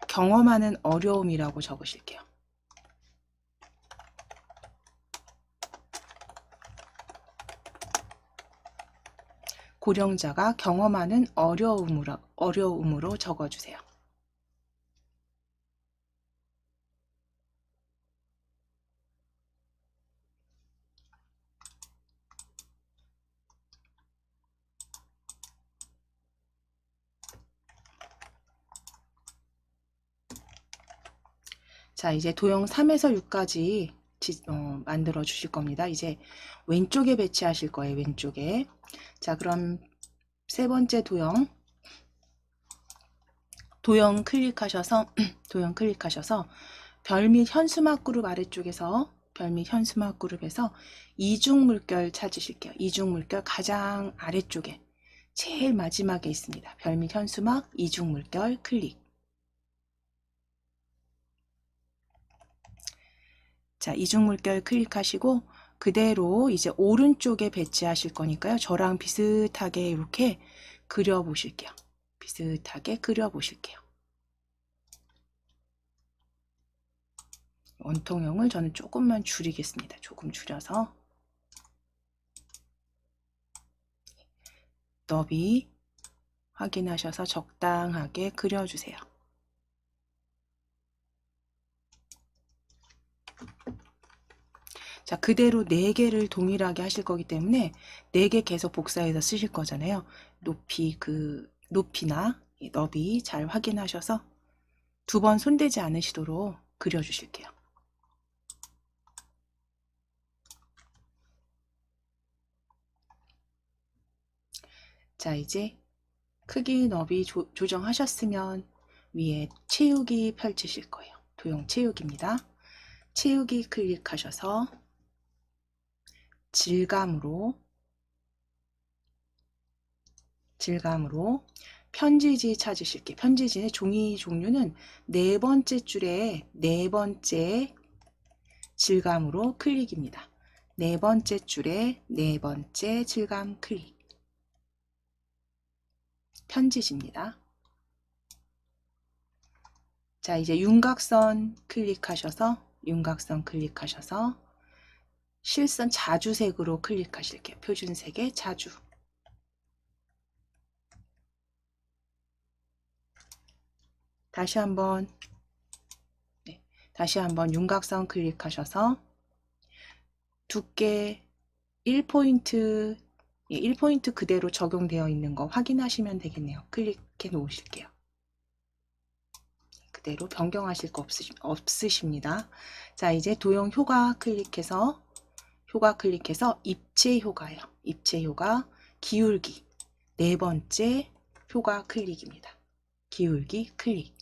경험하는 어려움이라고 적으실게요. 고령자가 경험하는 어려움으로 적어주세요. 자, 이제 도형 3에서 6까지 만들어 주실 겁니다. 이제 왼쪽에 배치하실 거예요. 왼쪽에. 자, 그럼 세 번째 도형 클릭하셔서 도형 클릭하셔서 별 및 현수막 그룹 아래쪽에서 별 및 현수막 그룹에서 이중 물결 찾으실게요. 이중 물결 가장 아래쪽에 제일 마지막에 있습니다. 별 및 현수막 이중 물결 클릭. 자, 이중 물결 클릭하시고 그대로 이제 오른쪽에 배치하실 거니까요. 저랑 비슷하게 이렇게 그려 보실게요. 비슷하게 그려 보실게요. 원통형을 저는 조금만 줄이겠습니다. 조금 줄여서 너비 확인하셔서 적당하게 그려주세요. 자, 그대로 4개를 동일하게 하실 거기 때문에 4개 계속 복사해서 쓰실 거잖아요. 높이나 너비 잘 확인하셔서 2번 손대지 않으시도록 그려주실게요. 자, 이제 크기 너비 조정하셨으면 위에 채우기 펼치실 거예요. 도형 채우기입니다. 채우기 클릭하셔서 질감으로 편지지 찾으실게요. 편지지의 종이 종류는 4번째 줄에 4번째 질감으로 클릭입니다. 4번째 줄에 4번째 질감 클릭. 편지지입니다. 자, 이제 윤곽선 클릭하셔서 실선 자주색으로 클릭하실게요. 표준색의 자주. 다시 한번 윤곽선 클릭하셔서 두께 1포인트 1포인트 그대로 적용되어 있는 거 확인하시면 되겠네요. 클릭해 놓으실게요. 그대로 변경하실 거 없으십니다. 자, 이제 도형 효과 클릭해서 입체 효과예요. 입체 효과 기울기 4번째 효과 클릭입니다. 기울기 클릭.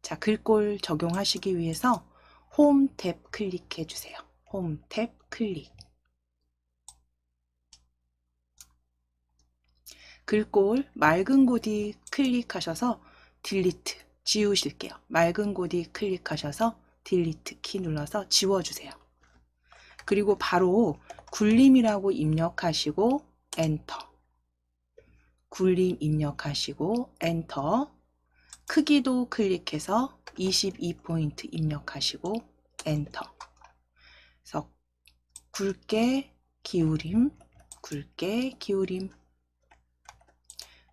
자, 글꼴 적용하시기 위해서 홈 탭 클릭해 주세요. 홈 탭 클릭. 글꼴 맑은 고디 클릭하셔서 딜리트 지우실게요. 맑은 고디 클릭하셔서 딜리트 키 눌러서 지워주세요. 그리고 바로 굴림이라고 입력하시고 엔터. 굴림 입력하시고 엔터. 크기도 클릭해서 22포인트 입력하시고 엔터. 그래서 굵게 기울임,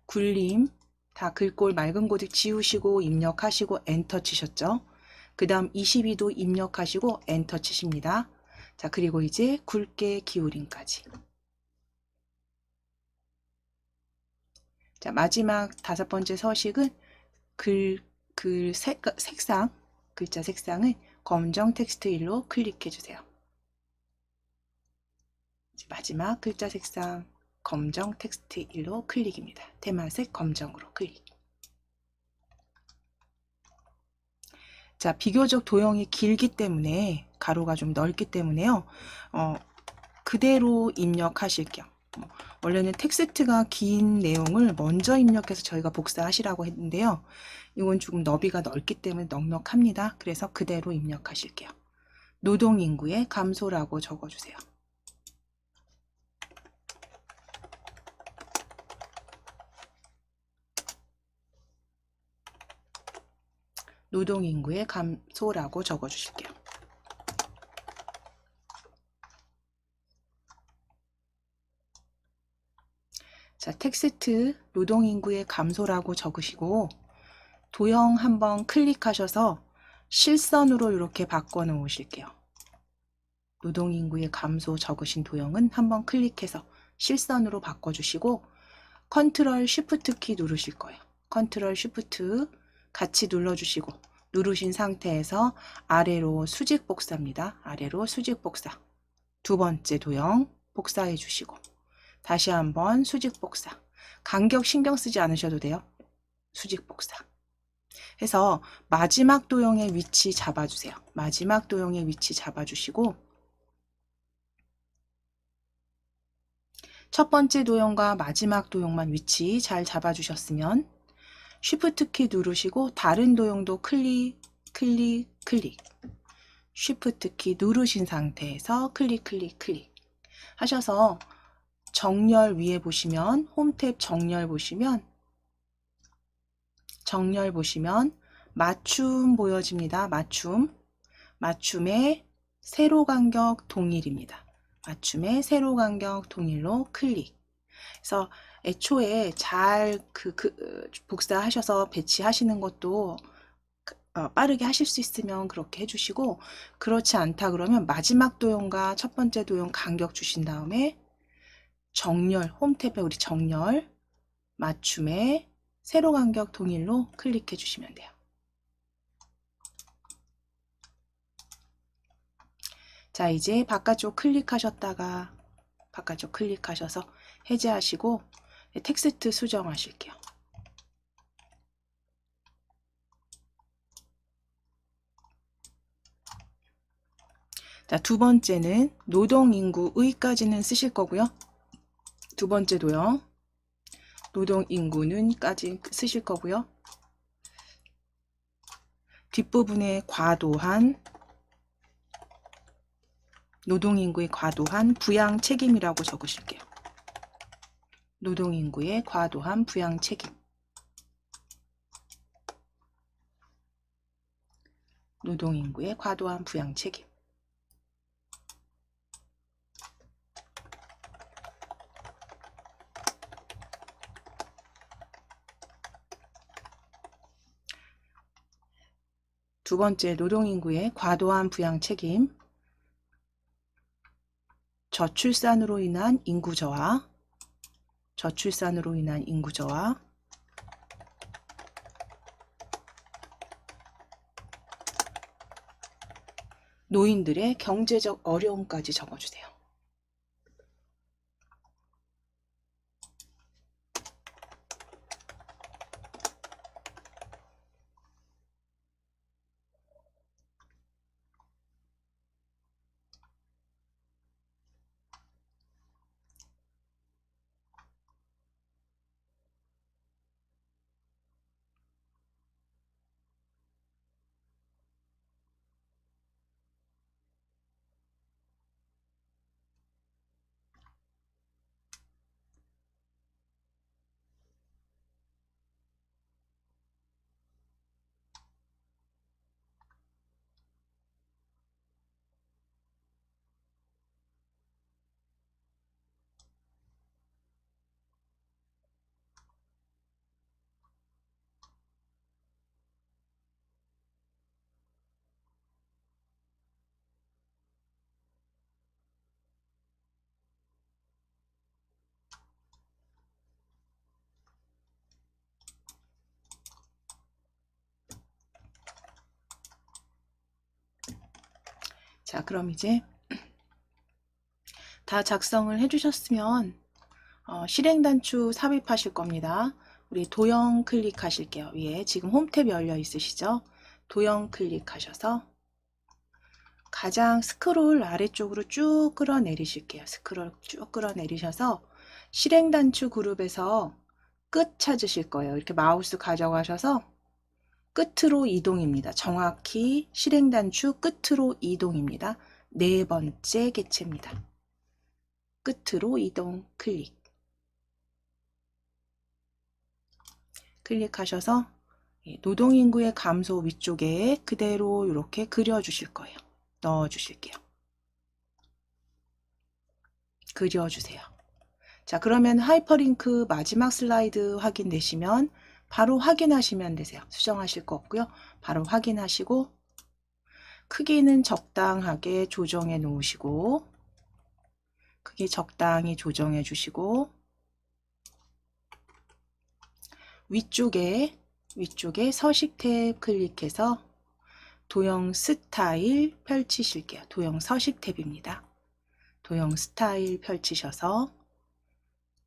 굴림 다 글꼴 맑은 고딕 지우시고 입력하시고 엔터 치셨죠? 그 다음 22도 입력하시고 엔터 치십니다. 자, 그리고 이제 굵게 기울임까지. 자, 마지막 5번째 서식은 글자 색상을 검정 텍스트 일로 클릭해 주세요. 마지막 글자 색상 검정 텍스트 일로 클릭입니다. 테마색 검정으로 클릭. 자, 비교적 도형이 길기 때문에 가로가 좀 넓기 때문에요. 그대로 입력하실 겸 원래는 텍스트가 긴 내용을 먼저 입력해서 저희가 복사하시라고 했는데요. 이건 조금 너비가 넓기 때문에 넉넉합니다. 그래서 그대로 입력하실게요. 노동인구의 감소라고 적어주세요. 노동인구의 감소라고 적어주실게요. 자, 텍스트 노동인구의 감소라고 적으시고 도형 한번 클릭하셔서 실선으로 이렇게 바꿔 놓으실게요. 노동인구의 감소 적으신 도형은 한번 클릭해서 실선으로 바꿔주시고 컨트롤 쉬프트 키 누르실 거예요. 컨트롤 쉬프트 같이 눌러주시고 누르신 상태에서 아래로 수직 복사입니다. 아래로 수직 복사. 두 번째 도형 복사해 주시고 다시 한번 수직 복사. 간격 신경 쓰지 않으셔도 돼요. 수직 복사. 해서 마지막 도형의 위치 잡아주세요. 마지막 도형의 위치 잡아주시고 첫 번째 도형과 마지막 도형만 위치 잘 잡아주셨으면 쉬프트 키 누르시고 다른 도형도 클릭, 클릭, 클릭. 쉬프트 키 누르신 상태에서 클릭, 클릭, 클릭 하셔서 정렬 위에 보시면 홈탭 정렬 보시면 맞춤 보여집니다. 맞춤의 세로 간격 동일입니다. 맞춤의 세로 간격 동일로 클릭. 그래서 애초에 잘 복사하셔서 배치하시는 것도 빠르게 하실 수 있으면 그렇게 해주시고 그렇지 않다 그러면 마지막 도형과 첫 번째 도형 간격 주신 다음에 정렬, 홈탭에 우리 정렬, 맞춤의 세로 간격 동일로 클릭해 주시면 돼요. 자, 이제 바깥쪽 클릭하셨다가 바깥쪽 클릭하셔서 해제하시고 텍스트 수정하실게요. 자, 두 번째는 노동인구의까지는 쓰실 거고요. 두 번째 도형 노동인구는까지 쓰실 거고요. 뒷부분에 노동인구의 과도한 부양 책임이라고 적으실게요. 노동인구의 과도한 부양 책임. 노동인구의 과도한 부양 책임. 두 번째 노동인구의 과도한 부양 책임. 저출산으로 인한 인구 저하. 노인들의 경제적 어려움까지 적어주세요. 자, 그럼 이제 다 작성을 해주셨으면 실행단추 삽입하실 겁니다. 우리 도형 클릭하실게요. 위에 지금 홈탭 열려 있으시죠? 도형 클릭하셔서 가장 스크롤 아래쪽으로 쭉 끌어내리실게요. 스크롤 쭉 끌어내리셔서 실행단추 그룹에서 끝 찾으실 거예요. 이렇게 마우스 가져가셔서 끝으로 이동입니다. 정확히 실행단추 끝으로 이동입니다. 네 번째 객체입니다. 끝으로 이동 클릭. 클릭하셔서 노동인구의 감소 위쪽에 그대로 이렇게 그려주실 거예요. 넣어주실게요. 그려주세요. 자, 그러면 하이퍼링크 마지막 슬라이드 확인되시면 바로 확인하시면 되세요. 수정하실 거 없고요. 바로 확인하시고 크기는 적당하게 조정해 놓으시고 크기 적당히 조정해 주시고 위쪽에 서식 탭 클릭해서 도형 스타일 펼치실게요. 도형 서식 탭입니다. 도형 스타일 펼치셔서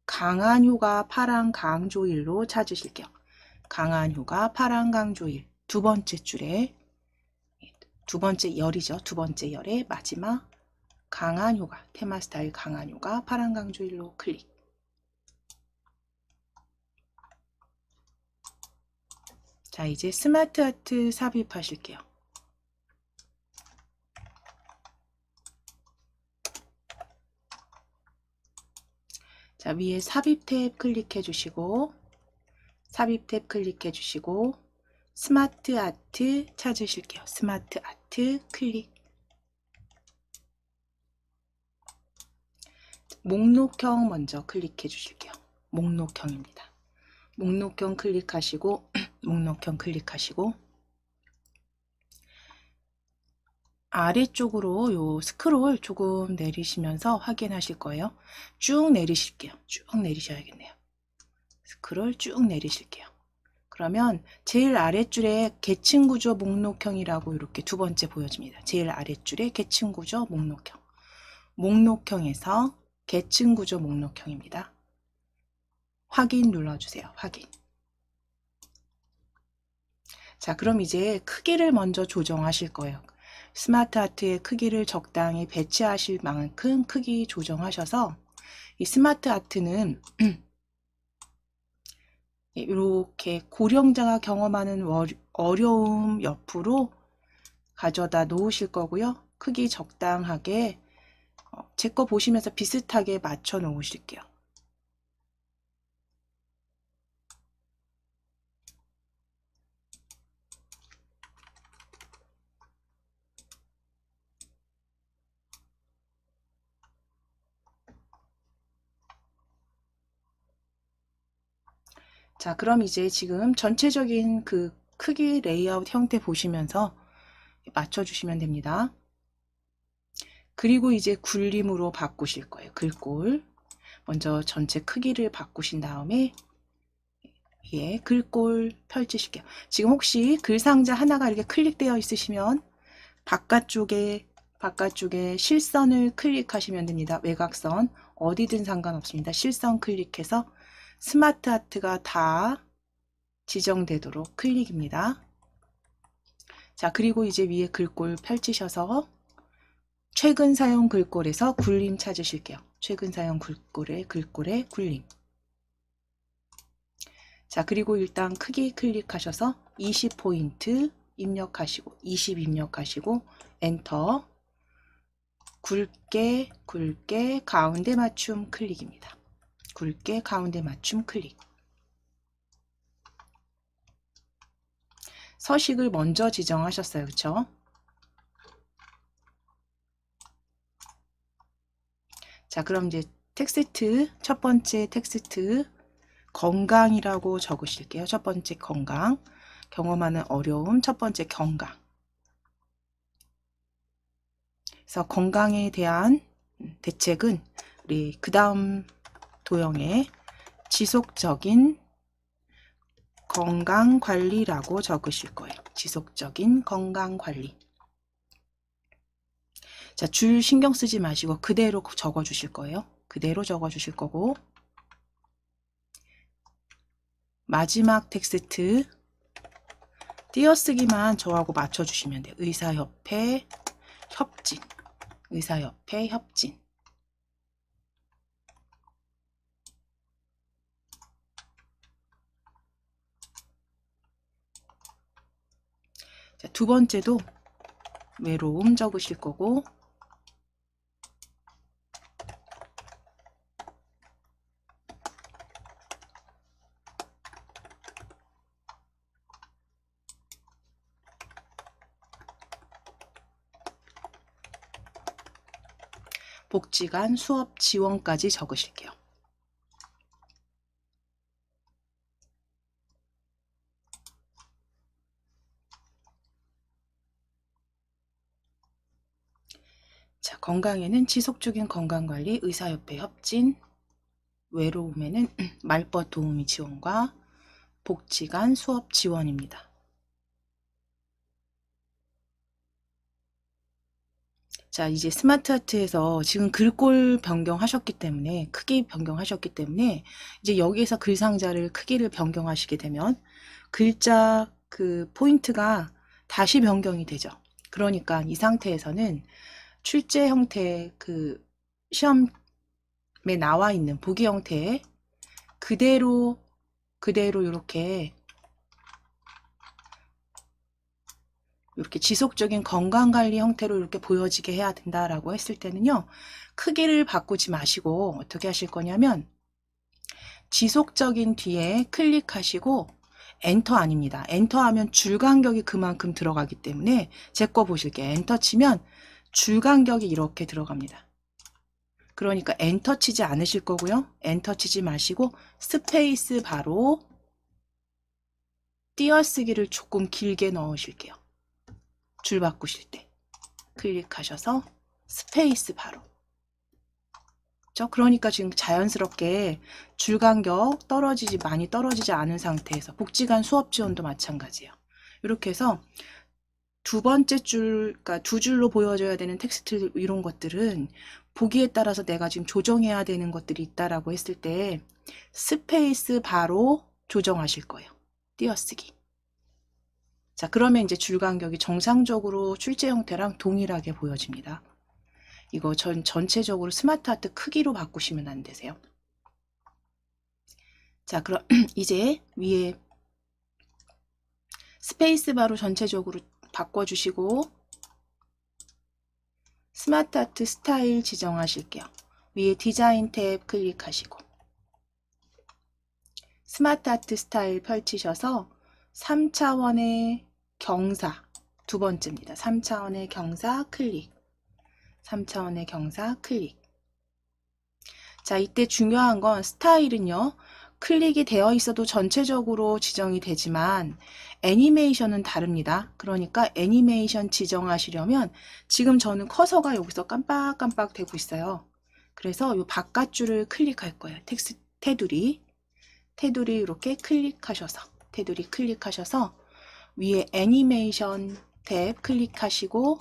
강한 효과 파란 강조일로 찾으실게요. 강한 효과 파란 강조일 두 번째 줄에 두 번째 열이죠. 두 번째 열의 마지막 강한 효과 테마 스타일 강한 효과 파란 강조일로 클릭. 자, 이제 스마트 아트 삽입하실게요. 자, 위에 삽입 탭 클릭해 주시고 삽입 탭 클릭해 주시고 스마트 아트 찾으실게요. 스마트 아트 클릭. 목록형 먼저 클릭해 주실게요. 목록형입니다. 목록형 클릭하시고 목록형 클릭하시고 아래쪽으로 요 스크롤 조금 내리시면서 확인하실 거예요. 쭉 내리실게요. 쭉 내리셔야겠네요. 스크롤 쭉 내리실게요. 그러면 제일 아랫줄에 계층구조 목록형이라고 이렇게 두 번째 보여집니다. 제일 아랫줄에 계층구조 목록형. 목록형에서 계층구조 목록형입니다. 확인 눌러주세요. 확인. 자, 그럼 이제 크기를 먼저 조정하실 거예요. 스마트 아트의 크기를 적당히 배치하실 만큼 크기 조정하셔서 이 스마트 아트는 이렇게 고령자가 경험하는 어려움 옆으로 가져다 놓으실 거고요. 크기 적당하게 제 거 보시면서 비슷하게 맞춰 놓으실게요. 자, 그럼 이제 지금 전체적인 그 크기 레이아웃 형태 보시면서 맞춰주시면 됩니다. 그리고 이제 굴림으로 바꾸실 거예요. 글꼴. 먼저 전체 크기를 바꾸신 다음에 위에 글꼴 펼치실게요. 지금 혹시 글 상자 하나가 이렇게 클릭되어 있으시면 바깥쪽에 실선을 클릭하시면 됩니다. 외곽선 어디든 상관없습니다. 실선 클릭해서 스마트 아트가 다 지정되도록 클릭입니다. 자, 그리고 이제 위에 글꼴 펼치셔서 최근 사용 글꼴에서 굴림 찾으실게요. 최근 사용 글꼴에 굴림. 자, 그리고 일단 크기 클릭하셔서 20포인트 입력하시고 20 입력하시고 엔터. 굵게 가운데 맞춤 클릭입니다. 굵게 가운데 맞춤 클릭. 서식을 먼저 지정하셨어요. 그렇죠? 자, 그럼 이제 텍스트 첫 번째 텍스트 건강이라고 적으실게요. 첫 번째 건강. 경험하는 어려움 첫 번째 건강. 그래서 건강에 대한 대책은 우리 그 다음 도형에 지속적인 건강관리라고 적으실 거예요. 지속적인 건강관리. 자, 줄 신경 쓰지 마시고 그대로 적어 주실 거예요. 그대로 적어 주실 거고 마지막 텍스트 띄어쓰기만 저하고 맞춰 주시면 돼요. 의사협회 협진. 의사협회 협진. 자, 두 번째도 외로움 적으실 거고 복지관 수업 지원까지 적으실게요. 자, 건강에는 지속적인 건강관리, 의사협회 협진, 외로움에는 말벗 도우미 지원과 복지관 수업 지원입니다. 자, 이제 스마트 아트에서 지금 글꼴 변경하셨기 때문에, 크기 변경하셨기 때문에, 이제 여기에서 글 상자를 크기를 변경하시게 되면, 글자 그 포인트가 다시 변경이 되죠. 그러니까 이 상태에서는 출제 형태 그 시험에 나와 있는 보기 형태에 그대로 이렇게 지속적인 건강관리 형태로 이렇게 보여지게 해야 된다라고 했을 때는요, 크기를 바꾸지 마시고 어떻게 하실 거냐면, 지속적인 뒤에 클릭하시고, 엔터 아닙니다. 엔터 하면 줄 간격이 그만큼 들어가기 때문에, 제 거 보실게요. 엔터 치면 줄 간격이 이렇게 들어갑니다. 그러니까 엔터 치지 않으실 거고요. 엔터 치지 마시고, 스페이스 바로 띄어쓰기를 조금 길게 넣으실게요. 줄 바꾸실 때 클릭하셔서 스페이스 바로. 그러니까 지금 자연스럽게 줄 간격 많이 떨어지지 않은 상태에서 복지관 수업 지원도 마찬가지예요. 이렇게 해서 두 번째 줄, 그러니까 두 줄로 보여줘야 되는 텍스트 이런 것들은 보기에 따라서 내가 지금 조정해야 되는 것들이 있다라고 했을 때 스페이스 바로 조정하실 거예요. 띄어쓰기. 자, 그러면 이제 줄 간격이 정상적으로 출제 형태랑 동일하게 보여집니다. 이거 전체적으로 스마트 아트 크기로 바꾸시면 안 되세요. 자, 그럼 이제 위에 스페이스 바로 전체적으로 바꿔주시고 스마트 아트 스타일 지정하실게요. 위에 디자인 탭 클릭하시고 스마트 아트 스타일 펼치셔서 3차원의 경사 두 번째입니다. 3차원의 경사 클릭 3차원의 경사 클릭. 자, 이때 중요한 건 스타일은요. 클릭이 되어 있어도 전체적으로 지정이 되지만 애니메이션은 다릅니다. 그러니까 애니메이션 지정하시려면 지금 저는 커서가 여기서 깜빡깜빡 되고 있어요. 그래서 이 바깥줄을 클릭할 거예요. 텍스트 테두리 이렇게 클릭하셔서 위에 애니메이션 탭 클릭하시고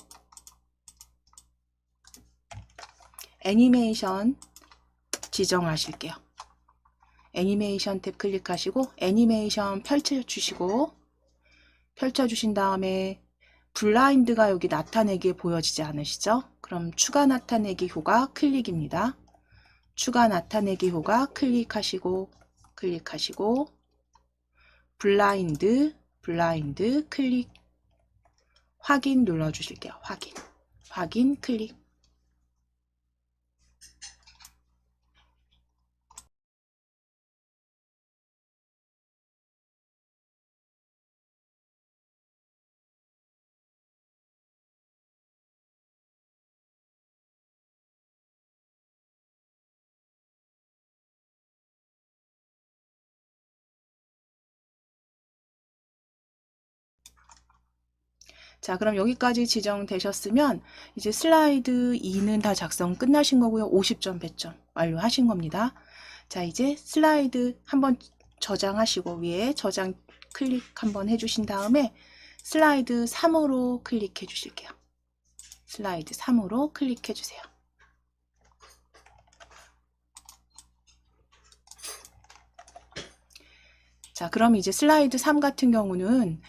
애니메이션 지정하실게요. 애니메이션 탭 클릭하시고 애니메이션 펼쳐주신 다음에 블라인드가 여기 나타내기에 보여지지 않으시죠? 그럼 추가 나타내기 효과 클릭입니다. 추가 나타내기 효과 클릭하시고 블라인드 클릭 확인 눌러주실게요. 확인 클릭. 자, 그럼 여기까지 지정되셨으면 이제 슬라이드 2는 다 작성 끝나신 거고요. 50점 100점 완료하신 겁니다. 자, 이제 슬라이드 한번 저장하시고 위에 저장 클릭 한번 해주신 다음에 슬라이드 3으로 클릭해 주실게요. 슬라이드 3으로 클릭해 주세요. 자, 그럼 이제 슬라이드 3 같은 경우는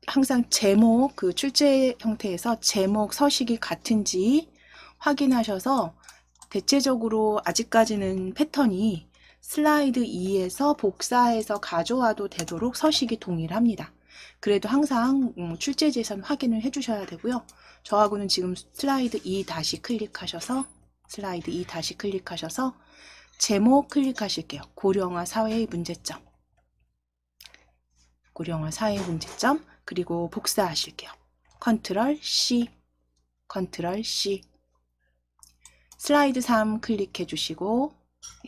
항상 제목, 그 출제 형태에서 제목, 서식이 같은지 확인하셔서 대체적으로 아직까지는 패턴이 슬라이드 2에서 복사해서 가져와도 되도록 서식이 동일합니다. 그래도 항상 출제지에선 확인을 해주셔야 되고요. 저하고는 지금 슬라이드 2 다시 클릭하셔서 제목 클릭하실게요. 고령화 사회의 문제점. 그리고 복사하실게요. 컨트롤 C 슬라이드 3 클릭해 주시고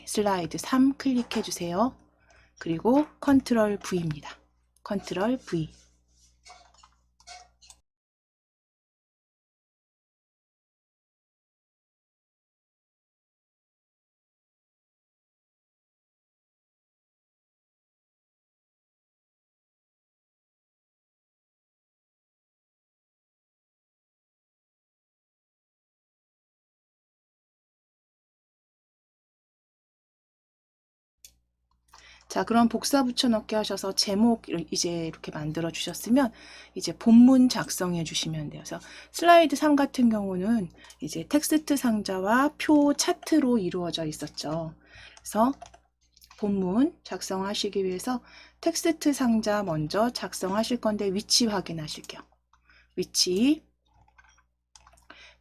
슬라이드 3 클릭해 주세요. 그리고 컨트롤 V입니다. 컨트롤 V 자, 그럼 복사 붙여넣기 하셔서 제목 이제 이렇게 만들어 주셨으면 이제 본문 작성해 주시면 돼요. 그래서 슬라이드 3 같은 경우는 이제 텍스트 상자와 표 차트로 이루어져 있었죠. 그래서 본문 작성하시기 위해서 텍스트 상자 먼저 작성하실 건데 위치 확인하실게요. 위치,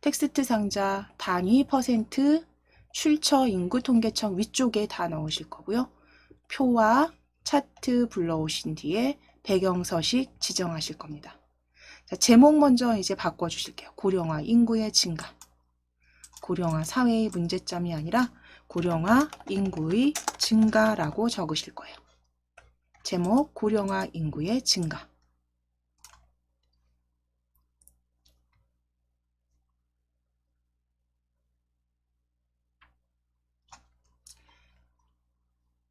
텍스트 상자 단위 퍼센트, 출처 인구 통계청 위쪽에 다 넣으실 거고요. 표와 차트 불러오신 뒤에 배경 서식 지정하실 겁니다. 자, 제목 먼저 이제 바꿔주실게요. 고령화 인구의 증가. 고령화 사회의 문제점이 아니라 고령화 인구의 증가라고 적으실 거예요. 제목 고령화 인구의 증가.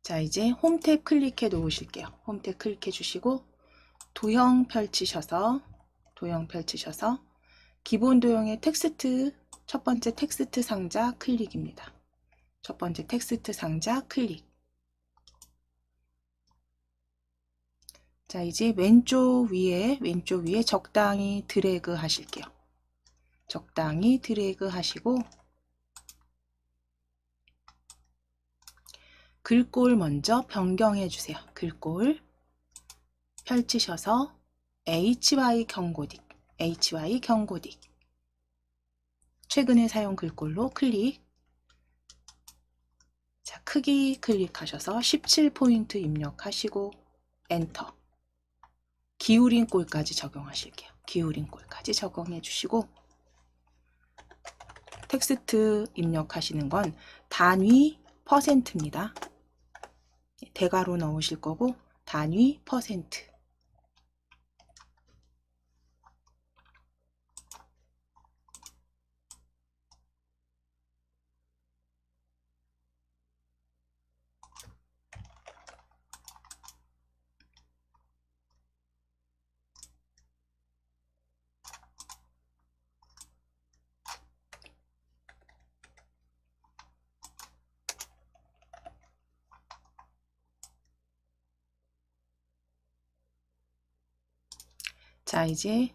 자, 이제 홈 탭 클릭해 놓으실게요. 홈 탭 클릭해 주시고 도형 펼치셔서 기본 도형의 텍스트 첫 번째 텍스트 상자 클릭입니다. 첫 번째 텍스트 상자 클릭. 자, 이제 왼쪽 위에 적당히 드래그 하실게요. 적당히 드래그 하시고 글꼴 먼저 변경해 주세요. 글꼴 펼치셔서 HY 경고딕 최근에 사용 글꼴로 클릭. 자, 크기 클릭하셔서 17포인트 입력하시고 엔터. 기울인 꼴까지 적용하실게요. 기울인 꼴까지 적용해 주시고 텍스트 입력하시는 건 단위 퍼센트입니다. 대괄호 넣으실 거고 단위 퍼센트. 자, 이제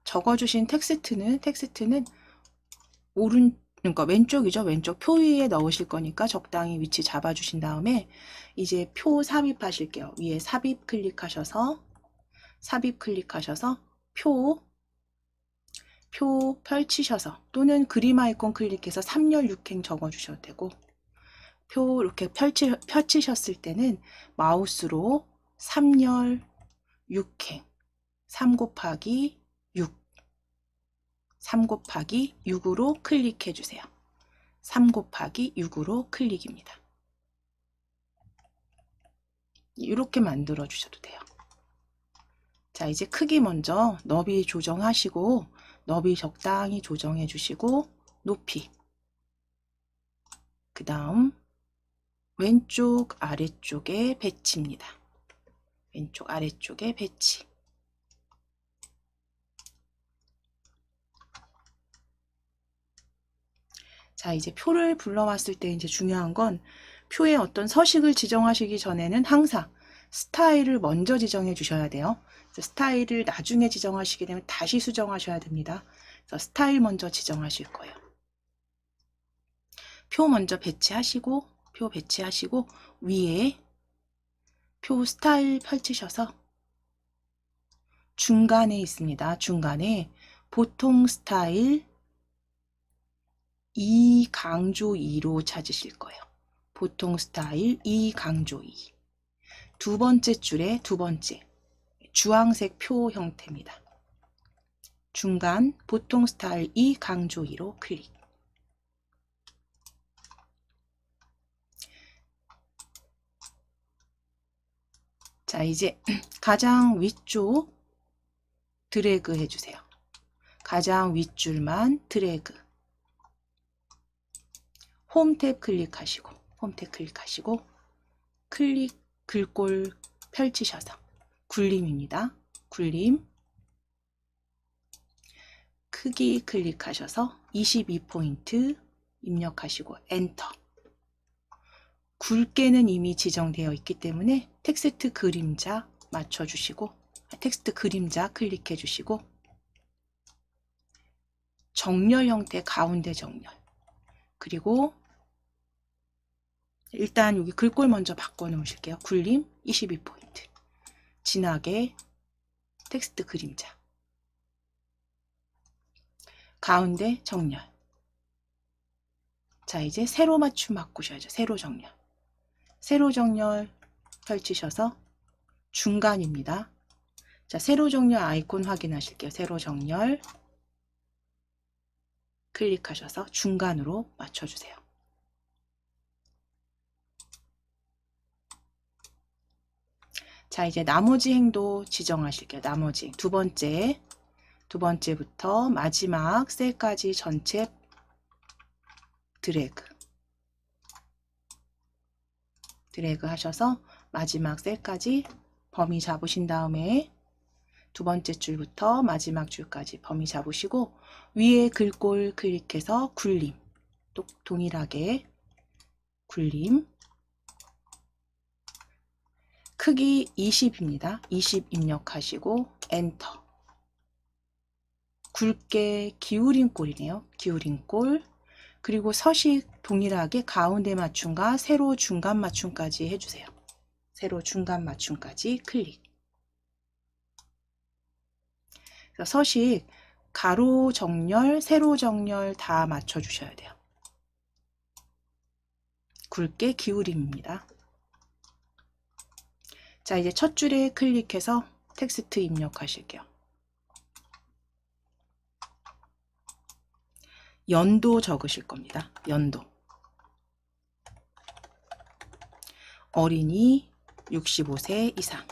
적어주신 텍스트는 그러니까 왼쪽이죠. 왼쪽 표 위에 넣으실 거니까 적당히 위치 잡아주신 다음에 이제 표 삽입하실게요. 위에 삽입 클릭하셔서 표 펼치셔서 또는 그림 아이콘 클릭해서 3열 6행 적어주셔도 되고 표 이렇게 펼치셨을 때는 마우스로 3열 6행 3 곱하기 6으로 클릭해 주세요. 3 곱하기 6으로 클릭입니다. 이렇게 만들어 주셔도 돼요. 자, 이제 크기 먼저 너비 조정하시고 너비 적당히 조정해 주시고 높이 그 다음 왼쪽 아래쪽에 배치입니다. 왼쪽 아래쪽에 배치. 자, 이제 표를 불러왔을 때 이제 중요한 건 표에 어떤 서식을 지정하시기 전에는 항상 스타일을 먼저 지정해 주셔야 돼요. 스타일을 나중에 지정하시게 되면 다시 수정하셔야 됩니다. 그래서 스타일 먼저 지정하실 거예요. 표 먼저 배치하시고 위에 표 스타일 펼치셔서 중간에 있습니다. 중간에 보통 스타일 2 강조 2로 찾으실 거예요. 보통 스타일 2 강조 2. 두 번째 줄에 두 번째 주황색 표 형태입니다. 중간 보통 스타일 2 강조 2로 클릭. 자, 이제 가장 위쪽 드래그 해주세요. 가장 윗줄만 드래그. 홈 탭 클릭하시고 글꼴 펼치셔서 굴림입니다. 굴림 크기 클릭하셔서 22포인트 입력하시고 엔터. 굵게는 이미 지정되어 있기 때문에 텍스트 그림자 맞춰주시고, 텍스트 그림자 클릭해 주시고, 정렬 형태 가운데 정렬, 그리고 일단 여기 글꼴 먼저 바꿔 놓으실게요. 굴림 22포인트, 진하게 텍스트 그림자, 가운데 정렬. 자, 이제 세로 맞춤 바꾸셔야죠. 세로 정렬. 세로 정렬 펼치셔서 중간입니다. 자, 세로 정렬 아이콘 확인하실게요. 세로 정렬 클릭하셔서 중간으로 맞춰주세요. 자, 이제 나머지 행도 지정하실게요. 나머지 두 번째부터 마지막 셀까지 전체 드래그 하셔서 마지막 셀까지 범위 잡으신 다음에 두 번째 줄부터 마지막 줄까지 범위 잡으시고, 위에 글꼴 클릭해서 굴림, 또 동일하게 굴림, 크기 20입니다. 20 입력하시고 엔터. 굵게 기울인 꼴이네요. 기울인 꼴. 그리고 서식 동일하게 가운데 맞춤과 세로 중간 맞춤까지 해주세요. 세로 중간 맞춤까지 클릭. 서식 가로 정렬, 세로 정렬 다 맞춰주셔야 돼요. 굵게 기울임입니다. 자, 이제 첫 줄에 클릭해서 텍스트 입력하실게요. 연도 적으실 겁니다. 연도. 어린이 65세 이상.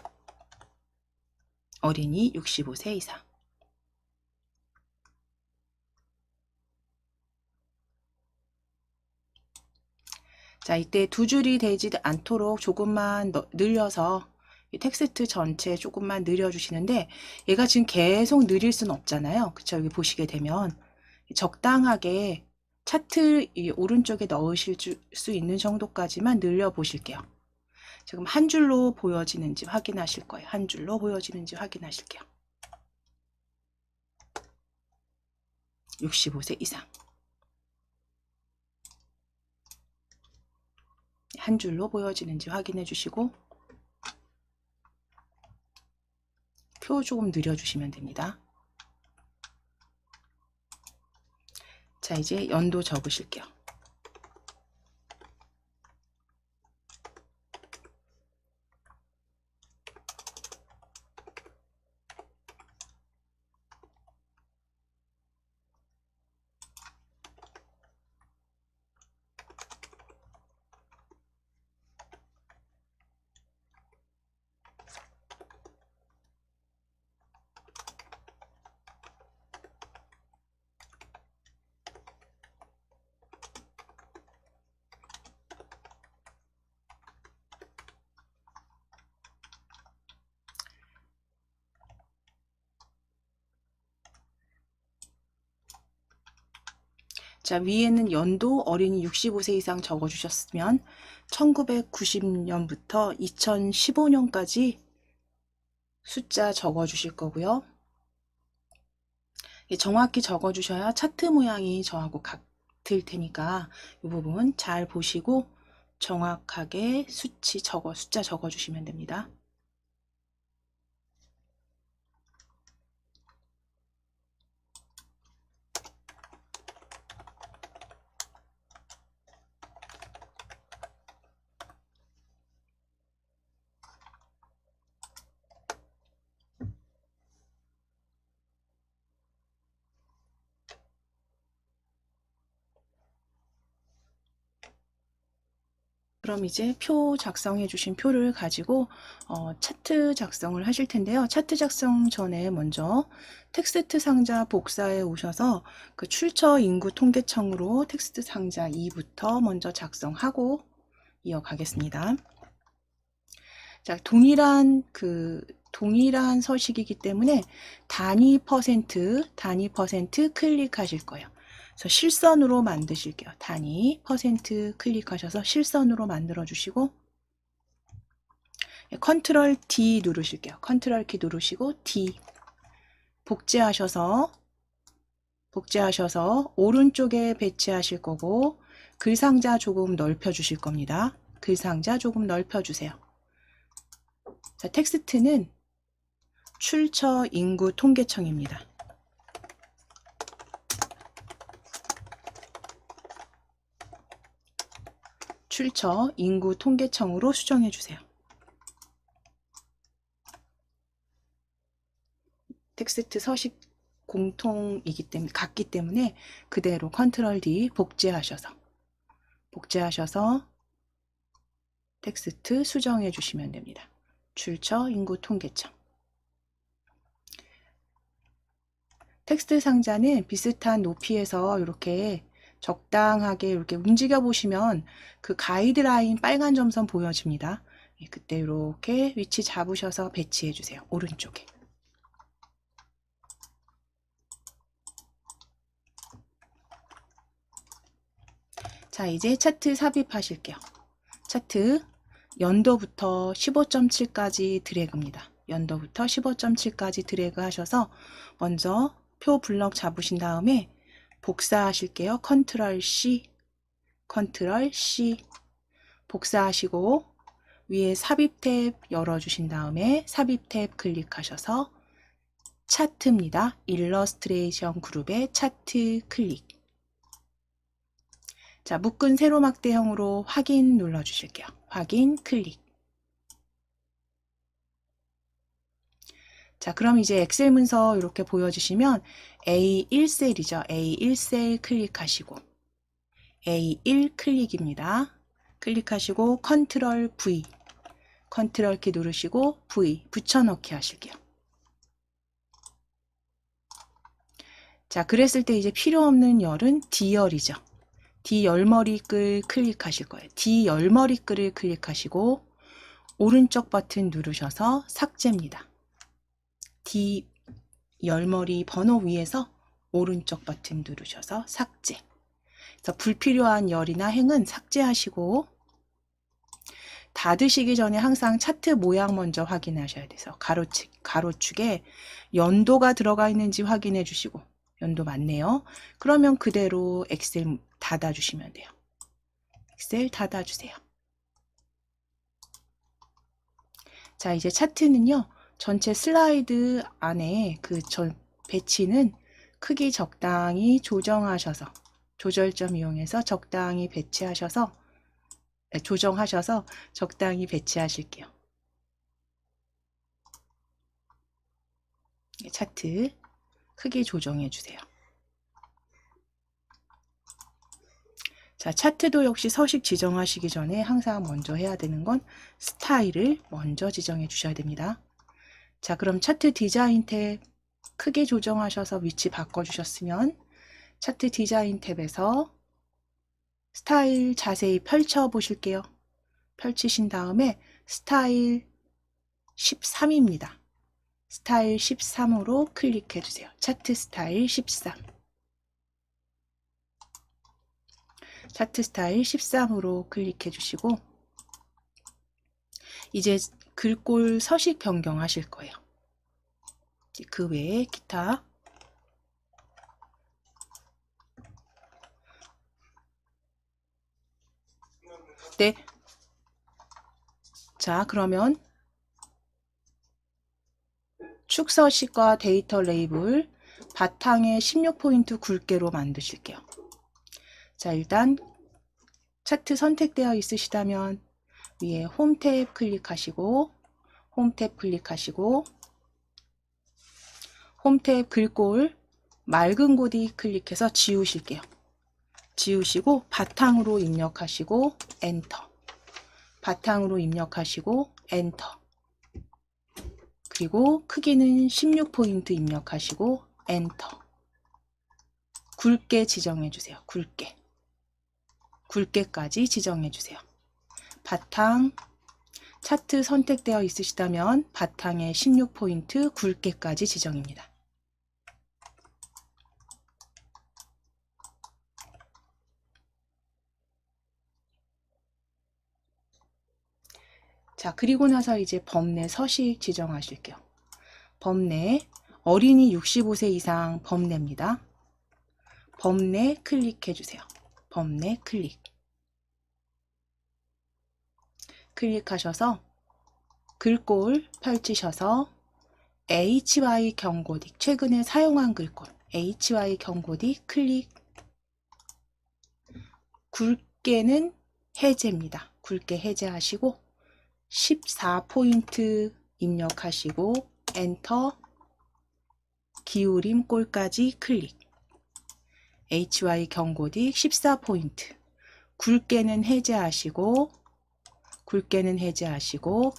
어린이 65세 이상. 자, 이때 두 줄이 되지 않도록 조금만 늘려서 이 텍스트 전체 조금만 늘려주시는데, 얘가 지금 계속 느릴 수는 없잖아요. 그쵸? 여기 보시게 되면 적당하게 차트 이 오른쪽에 넣으실 수 있는 정도까지만 늘려 보실게요. 지금 한 줄로 보여지는지 확인하실 거예요. 한 줄로 보여지는지 확인하실게요. 65세 이상. 한 줄로 보여지는지 확인해 주시고, 표 조금 늘려주시면 됩니다. 자, 이제 연도 적으실게요. 자, 위에는 연도 어린이 65세 이상 적어주셨으면 1990년부터 2015년까지 숫자 적어주실 거고요. 정확히 적어주셔야 차트 모양이 저하고 같을 테니까 이 부분 잘 보시고 정확하게 숫자 적어주시면 됩니다. 그럼 이제 표 작성해 주신 표를 가지고 차트 작성을 하실 텐데요. 차트 작성 전에 먼저 텍스트 상자 복사에 오셔서 그 출처 인구 통계청으로 텍스트 상자 2부터 먼저 작성하고 이어가겠습니다. 자, 동일한 서식이기 때문에 단위 퍼센트 클릭하실 거예요. 그래서 실선으로 만드실게요. 단위 퍼센트 클릭하셔서 실선으로 만들어 주시고 컨트롤 D 누르실게요. 컨트롤 키 누르시고 D 복제하셔서 오른쪽에 배치하실 거고 글상자 조금 넓혀 주실 겁니다. 글상자 조금 넓혀 주세요. 자, 텍스트는 출처 인구 통계청입니다. 출처 인구 통계청으로 수정해 주세요. 텍스트 서식 공통이기 때문에 같기 때문에 그대로 컨트롤 D 복제하셔서 텍스트 수정해 주시면 됩니다. 출처 인구 통계청. 텍스트 상자는 비슷한 높이에서 이렇게 적당하게 이렇게 움직여 보시면 그 가이드라인 빨간 점선 보여집니다. 그때 이렇게 위치 잡으셔서 배치해 주세요. 오른쪽에. 자, 이제 차트 삽입하실게요. 차트 연도부터 15.7까지 드래그입니다. 연도부터 15.7까지 드래그 하셔서 먼저 표 블럭 잡으신 다음에 복사하실게요. 컨트롤 C 복사하시고 위에 삽입 탭 열어주신 다음에 삽입 탭 클릭하셔서 차트입니다. 일러스트레이션 그룹의 차트 클릭. 자, 묶은 세로막대형으로 확인 눌러주실게요. 확인 클릭. 자, 그럼 이제 엑셀 문서 이렇게 보여주시면 A1셀이죠. A1셀 클릭하시고 A1 클릭입니다. 클릭하시고 컨트롤 V 컨트롤 키 누르시고 V 붙여넣기 하실게요. 자, 그랬을 때 이제 필요 없는 열은 D열이죠. D 열머리글 클릭하실 거예요. D 열머리글을 클릭하시고 오른쪽 버튼 누르셔서 삭제입니다. D 열머리 번호 위에서 오른쪽 버튼 누르셔서 삭제. 그래서 불필요한 열이나 행은 삭제하시고 닫으시기 전에 항상 차트 모양 먼저 확인하셔야 돼서 가로축에 연도가 들어가 있는지 확인해 주시고 연도 맞네요. 그러면 그대로 엑셀 닫아주시면 돼요. 엑셀 닫아주세요. 자, 이제 차트는요. 전체 슬라이드 안에 그 배치는 크기 적당히 조정하셔서 조절점 이용해서 적당히 배치하셔서 조정하셔서 적당히 배치하실게요. 차트 크기 조정해 주세요. 자, 차트도 역시 서식 지정하시기 전에 항상 먼저 해야 되는 건 스타일을 먼저 지정해 주셔야 됩니다. 자, 그럼 차트 디자인 탭 크게 조정하셔서 위치 바꿔주셨으면 차트 디자인 탭에서 스타일 자세히 펼쳐 보실게요. 펼치신 다음에 스타일 13입니다. 스타일 13으로 클릭해 주세요. 차트 스타일 13. 차트 스타일 13으로 클릭해 주시고 이제 글꼴 서식 변경하실 거예요. 그 외에 기타 네. 자, 그러면 축 서식과 데이터 레이블 바탕에 16포인트 굵게로 만드실게요. 자, 일단 차트 선택되어 있으시다면 위에 홈 탭 클릭하시고 홈 탭 글꼴 맑은 고디 클릭해서 지우실게요. 지우시고 바탕으로 입력하시고 엔터. 바탕으로 입력하시고 엔터. 그리고 크기는 16포인트 입력하시고 엔터. 굵게 지정해 주세요. 굵게까지 지정해 주세요. 바탕 차트 선택되어 있으시다면 바탕에 16포인트 굵게까지 지정입니다. 자, 그리고 나서 이제 범내 서식 지정하실게요. 범내 어린이 65세 이상 범내입니다. 범내 클릭해 주세요. 범내 클릭하셔서 글꼴 펼치셔서 HY 경고딕, 최근에 사용한 글꼴 HY 경고딕 클릭. 굵게는 해제입니다. 굵게 해제하시고 14포인트 입력하시고 엔터. 기울임 꼴까지 클릭. HY 경고딕 14포인트. 굵게는 해제하시고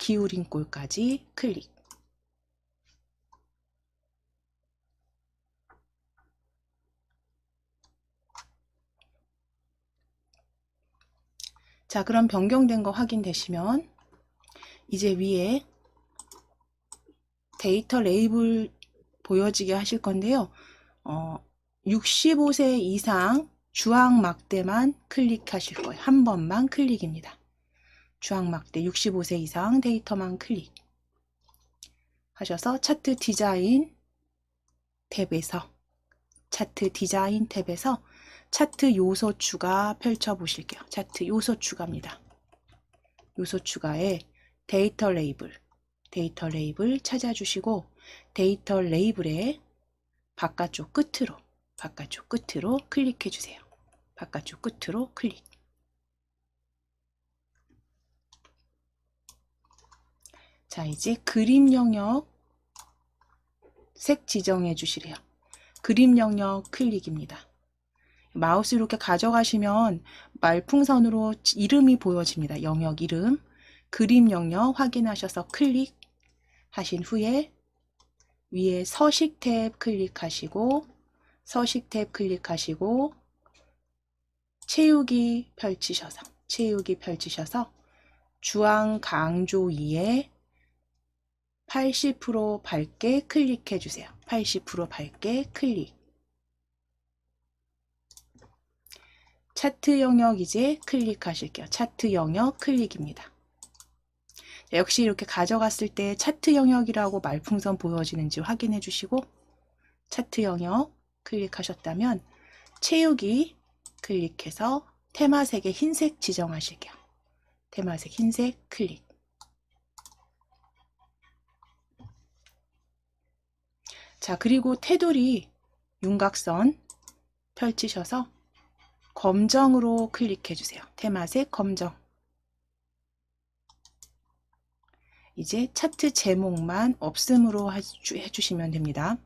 기울임 꼴까지 클릭. 자, 그럼 변경된 거 확인되시면 이제 위에 데이터 레이블 보여지게 하실 건데요. 65세 이상 주황 막대만 클릭하실 거예요. 한 번만 클릭입니다. 주황 막대 65세 이상 데이터만 클릭 하셔서 차트 디자인 탭에서 차트 요소 추가 펼쳐 보실게요. 차트 요소 추가입니다. 요소 추가에 데이터 레이블 찾아주시고 데이터 레이블에 바깥쪽 끝으로 클릭해 주세요. 바깥쪽 끝으로 클릭. 자, 이제 그림 영역 색 지정해 주시래요. 그림 영역 클릭입니다. 마우스 이렇게 가져가시면 말풍선으로 이름이 보여집니다. 영역 이름. 그림 영역 확인하셔서 클릭 하신 후에 위에 서식 탭 클릭하시고 채우기 펼치셔서 주황 강조 위에 80% 밝게 클릭해 주세요. 80% 밝게 클릭. 차트 영역 이제 클릭하실게요. 차트 영역 클릭입니다. 역시 이렇게 가져갔을 때 차트 영역이라고 말풍선 보여지는지 확인해 주시고 차트 영역 클릭하셨다면 채우기 클릭해서 테마색의 흰색 지정하실게요. 테마색 흰색 클릭. 자, 그리고 테두리 윤곽선 펼치셔서 검정으로 클릭해 주세요. 테마색 검정. 이제 차트 제목만 없음으로 해주시면 됩니다.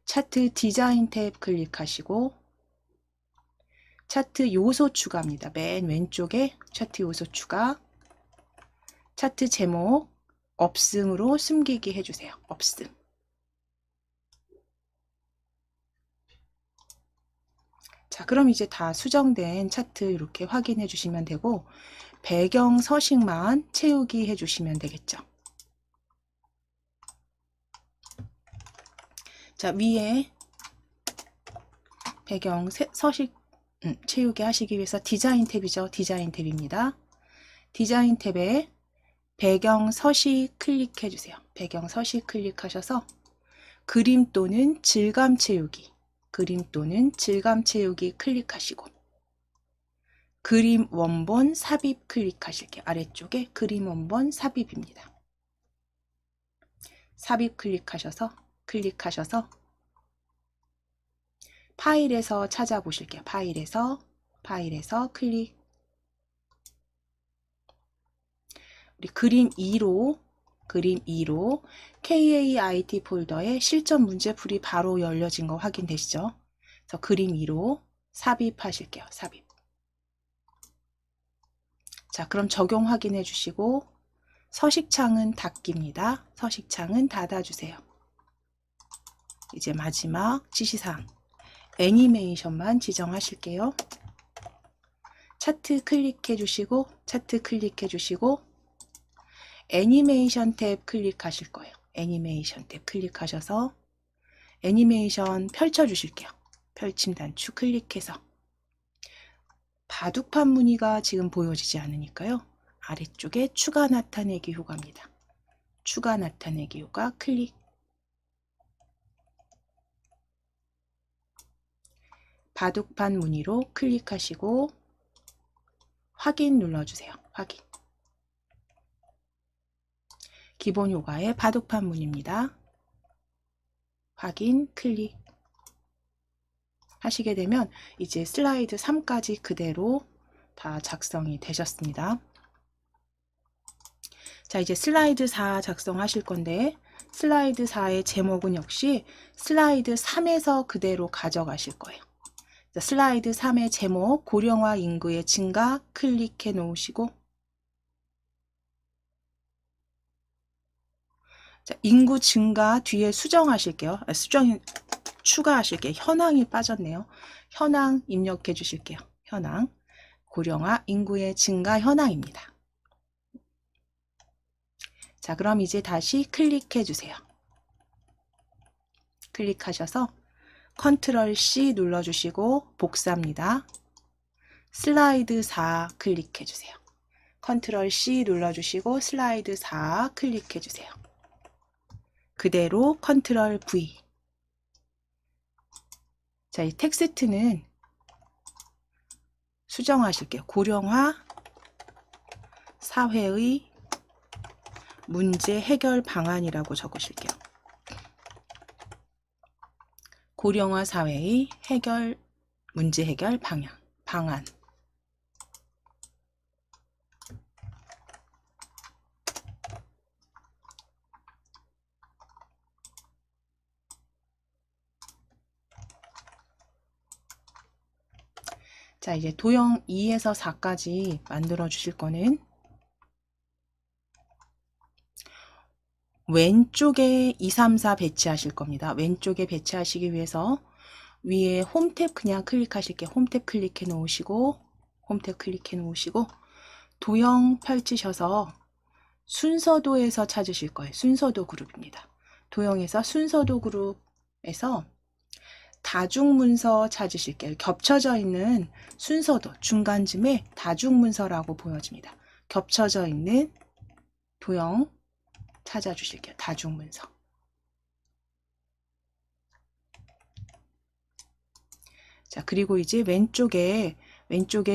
차트 디자인 탭 클릭하시고 차트 요소 추가입니다. 맨 왼쪽에 차트 요소 추가. 차트 제목 없음으로 숨기기 해주세요. 없음. 자, 그럼 이제 다 수정된 차트 이렇게 확인해 주시면 되고 배경 서식만 채우기 해주시면 되겠죠. 자, 위에 배경 서식 채우기 하시기 위해서 디자인 탭이죠. 디자인 탭입니다. 디자인 탭에 배경 서식 클릭해 주세요. 배경 서식 클릭하셔서 그림 또는 질감 채우기 클릭하시고 그림 원본 삽입 클릭하실게요. 아래쪽에 그림 원본 삽입입니다. 삽입 클릭하셔서 파일에서 찾아보실게요. 파일에서 클릭. 우리 그림 2로 KAIT 폴더에 실전 문제풀이 바로 열려진 거 확인되시죠? 그래서 그림 2로 삽입하실게요. 삽입. 자, 그럼 적용 확인해 주시고 서식창은 닫기입니다. 서식창은 닫아주세요. 이제 마지막 지시사항 애니메이션만 지정하실게요. 차트 클릭해 주시고 애니메이션 탭 클릭하실 거예요. 애니메이션 탭 클릭하셔서 애니메이션 펼쳐 주실게요. 펼침 단추 클릭해서 바둑판 무늬가 지금 보여지지 않으니까요. 아래쪽에 추가 나타내기 효과입니다. 추가 나타내기 효과 클릭. 바둑판 무늬로 클릭하시고 확인 눌러주세요. 확인. 기본 효과의 바둑판 무늬입니다. 확인 클릭 하시게 되면 이제 슬라이드 3까지 그대로 다 작성이 되셨습니다. 자, 이제 슬라이드 4 작성하실 건데 슬라이드 4의 제목은 역시 슬라이드 3에서 그대로 가져가실 거예요. 자, 슬라이드 3의 제목 고령화 인구의 증가 클릭해 놓으시고 자, 인구 증가 뒤에 수정하실게요. 추가하실게요. 현황이 빠졌네요. 현황 입력해 주실게요. 현황 고령화 인구의 증가 현황입니다. 자, 그럼 이제 다시 클릭해 주세요. 클릭하셔서 컨트롤 C 눌러주시고 복사합니다. 슬라이드 4 클릭해 주세요. 컨트롤 C 눌러주시고 슬라이드 4 클릭해 주세요. 그대로 컨트롤 V. 자, 이 텍스트는 수정하실게요. 고령화 사회의 문제 해결 방안이라고 적으실게요. 고령화 사회의 문제 해결 방안. 자, 이제 도형 2에서 4까지 만들어 주실 거는 왼쪽에 2, 3, 4 배치하실 겁니다. 왼쪽에 배치하시기 위해서 위에 홈 탭 그냥 클릭하실게요. 홈 탭 클릭해 놓으시고 도형 펼치셔서 순서도에서 찾으실 거예요. 순서도 그룹입니다. 도형에서 순서도 그룹에서 다중문서 찾으실게요. 겹쳐져 있는 순서도 중간쯤에 다중문서라고 보여집니다. 겹쳐져 있는 도형 찾아주실게요. 다중문서. 자, 그리고 이제 왼쪽에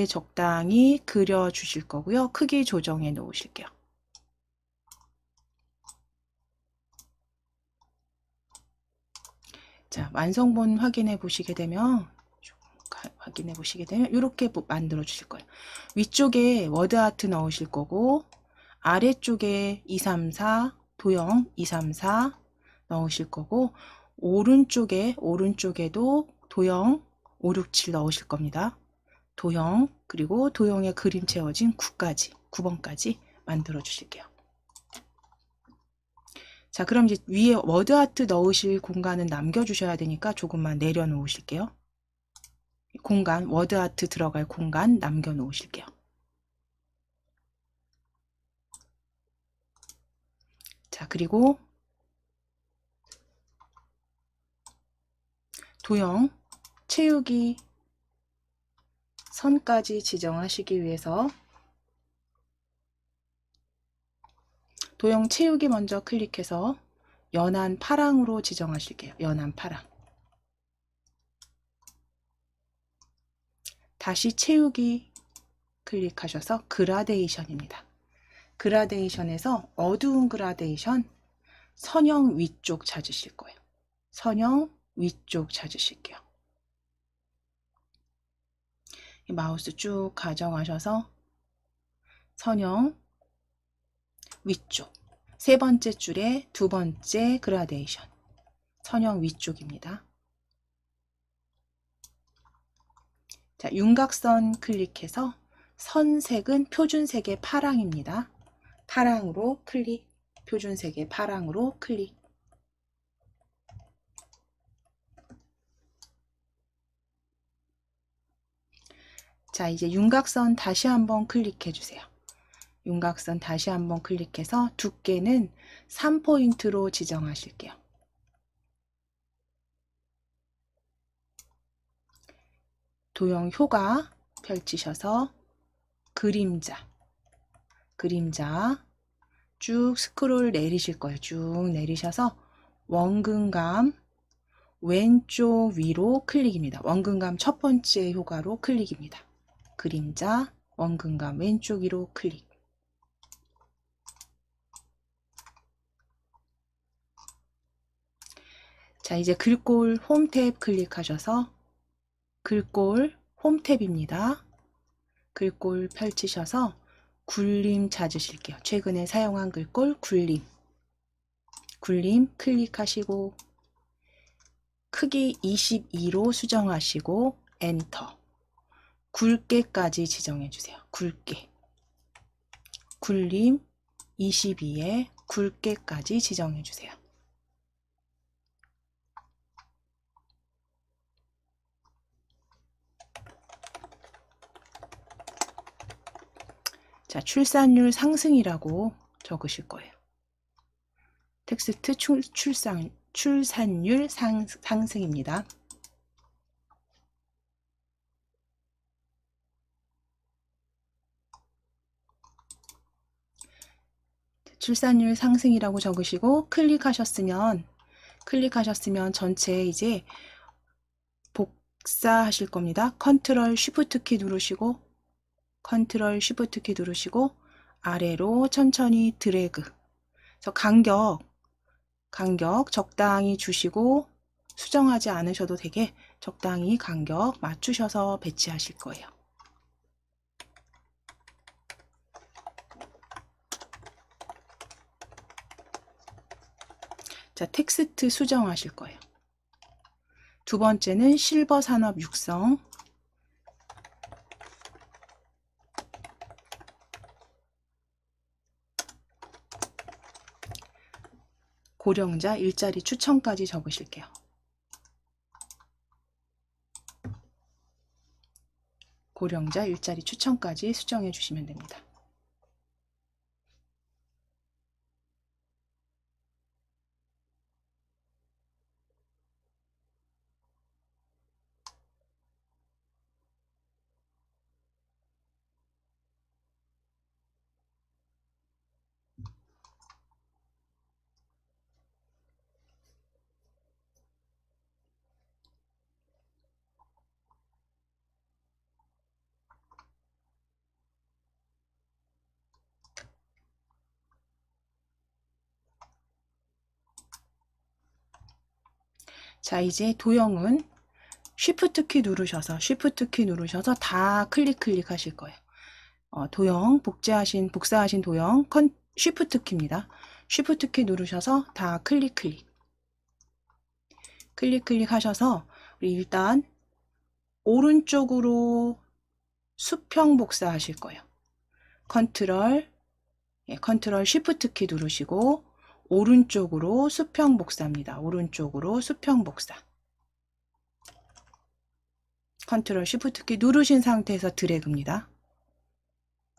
적당히 그려 주실 거고요. 크기 조정해 놓으실게요. 자, 완성본 확인해 보시게 되면 이렇게 만들어 주실 거예요. 위쪽에 워드 아트 넣으실 거고 아래쪽에 2, 3, 4 도형 2, 3, 4 넣으실 거고 오른쪽에도 도형 5, 6, 7 넣으실 겁니다. 도형 그리고 도형에 그림 채워진 9번까지 만들어 주실게요. 자, 그럼 이제 위에 워드 아트 넣으실 공간은 남겨주셔야 되니까 조금만 내려놓으실게요. 워드 아트 들어갈 공간 남겨놓으실게요. 자, 그리고 도형 채우기 선까지 지정하시기 위해서 도형 채우기 먼저 클릭해서 연한 파랑으로 지정하실게요. 연한 파랑. 다시 채우기 클릭하셔서 그라데이션입니다. 그라데이션에서 어두운 그라데이션 선형 위쪽 찾으실 거예요. 선형 위쪽 찾으실게요. 마우스 쭉 가져가셔서 선형 위쪽 세 번째 줄에 두 번째 그라데이션 선형 위쪽입니다. 자, 윤곽선 클릭해서 선색은 표준색의 파랑입니다. 파랑으로 클릭, 표준색의 파랑으로 클릭. 자, 이제 윤곽선 다시 한번 클릭해 주세요. 윤곽선 다시 한번 클릭해서 두께는 3포인트로 지정하실게요. 도형 효과 펼치셔서 그림자 쭉 스크롤 내리실 거예요. 쭉 내리셔서 원근감 왼쪽 위로 클릭입니다. 원근감 첫 번째 효과로 클릭입니다. 그림자 원근감 왼쪽 위로 클릭. 자, 이제 글꼴 홈 탭 클릭하셔서 글꼴 홈 탭입니다. 글꼴 펼치셔서 굴림 찾으실게요. 최근에 사용한 글꼴 굴림 클릭하시고 크기 22로 수정하시고 엔터. 굵게까지 지정해 주세요. 굵게. 굴림 22에 굵게까지 지정해 주세요. 자, 출산율 상승이라고 적으실 거예요. 텍스트 출산율 상승입니다. 출산율 상승이라고 적으시고 클릭하셨으면 전체 이제 복사하실 겁니다. 컨트롤 쉬프트 키 누르시고 아래로 천천히 드래그. 그래서 간격 적당히 주시고 수정하지 않으셔도 되게 적당히 간격 맞추셔서 배치하실 거예요. 자, 텍스트 수정하실 거예요. 두 번째는 실버 산업 육성. 고령자 일자리 추천까지 적으실게요. 고령자 일자리 추천까지 수정해 주시면 됩니다. 자, 이제 도형은 쉬프트 키 누르셔서 다 클릭하실 거예요. 도형 복사하신 도형 쉬프트 키입니다. 쉬프트 키 누르셔서 다 클릭 하셔서 우리 일단 오른쪽으로 수평 복사하실 거예요. 컨트롤 쉬프트 키 누르시고 오른쪽으로 수평 복사입니다. 오른쪽으로 수평 복사. 컨트롤 쉬프트 키 누르신 상태에서 드래그입니다.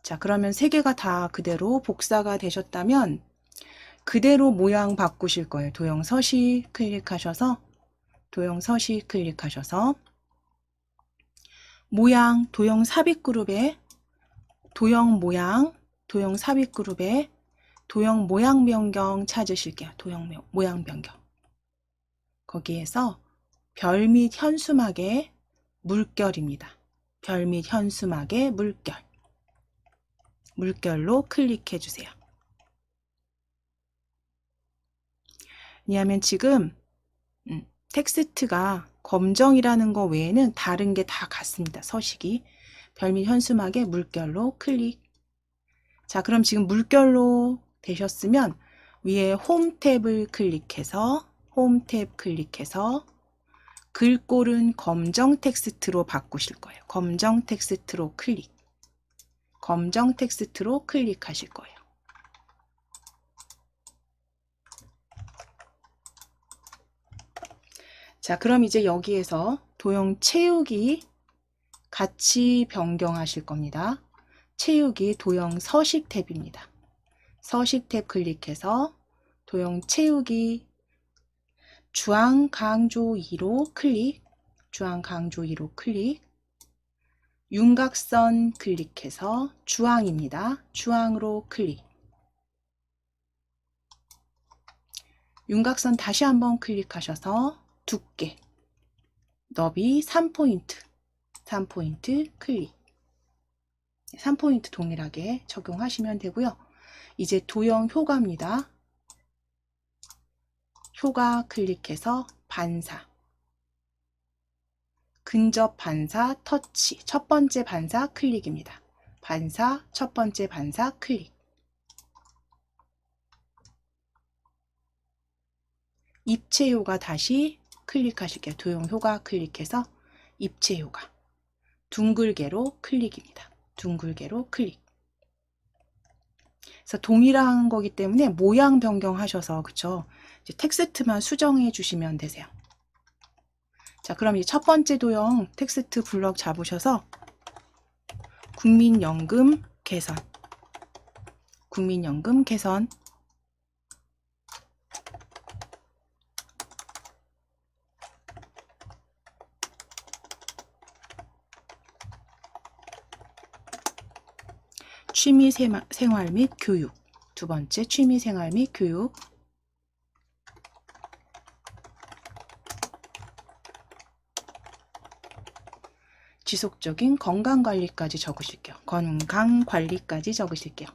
자, 그러면 세 개가 다 그대로 복사가 되셨다면 그대로 모양 바꾸실 거예요. 도형 서식 클릭하셔서 모양 도형 삽입 그룹에 도형 삽입 그룹에 도형 모양 변경 찾으실게요. 도형 모양 변경. 거기에서 별 및 현수막의 물결입니다. 별 및 현수막의 물결로 클릭해 주세요. 왜냐하면 지금 텍스트가 검정이라는 거 외에는 다른 게 다 같습니다. 서식이. 별 및 현수막의 물결로 클릭. 자, 그럼 지금 물결로 되셨으면 위에 홈 탭을 클릭해서 글꼴은 검정 텍스트로 바꾸실 거예요. 검정 텍스트로 클릭하실 거예요. 자, 그럼 이제 여기에서 도형 채우기 같이 변경하실 겁니다. 채우기 도형 서식 탭입니다. 서식 탭 클릭해서 도형 채우기 주황 강조 2로 클릭. 윤곽선 클릭해서 주황입니다. 주황으로 클릭. 윤곽선 다시 한번 클릭하셔서 두께, 너비 3포인트, 3포인트 클릭. 3포인트 동일하게 적용하시면 되고요. 이제 도형 효과입니다. 효과 클릭해서 반사, 근접 반사 터치, 첫 번째 반사 클릭입니다. 반사, 첫 번째 반사 클릭. 입체 효과 다시 클릭하실게요. 도형 효과 클릭해서 입체 효과. 둥글게로 클릭입니다. 둥글게로 클릭. 그래서 동일한 거기 때문에 모양 변경하셔서, 그쵸? 이제 텍스트만 수정해 주시면 되세요. 자, 그럼 이제 첫 번째 도형 텍스트 블럭 잡으셔서 국민연금 개선. 국민연금 개선. 취미생활 및 교육. 두 번째, 취미생활 및 교육. 지속적인 건강관리까지 적으실게요. 건강관리까지 적으실게요.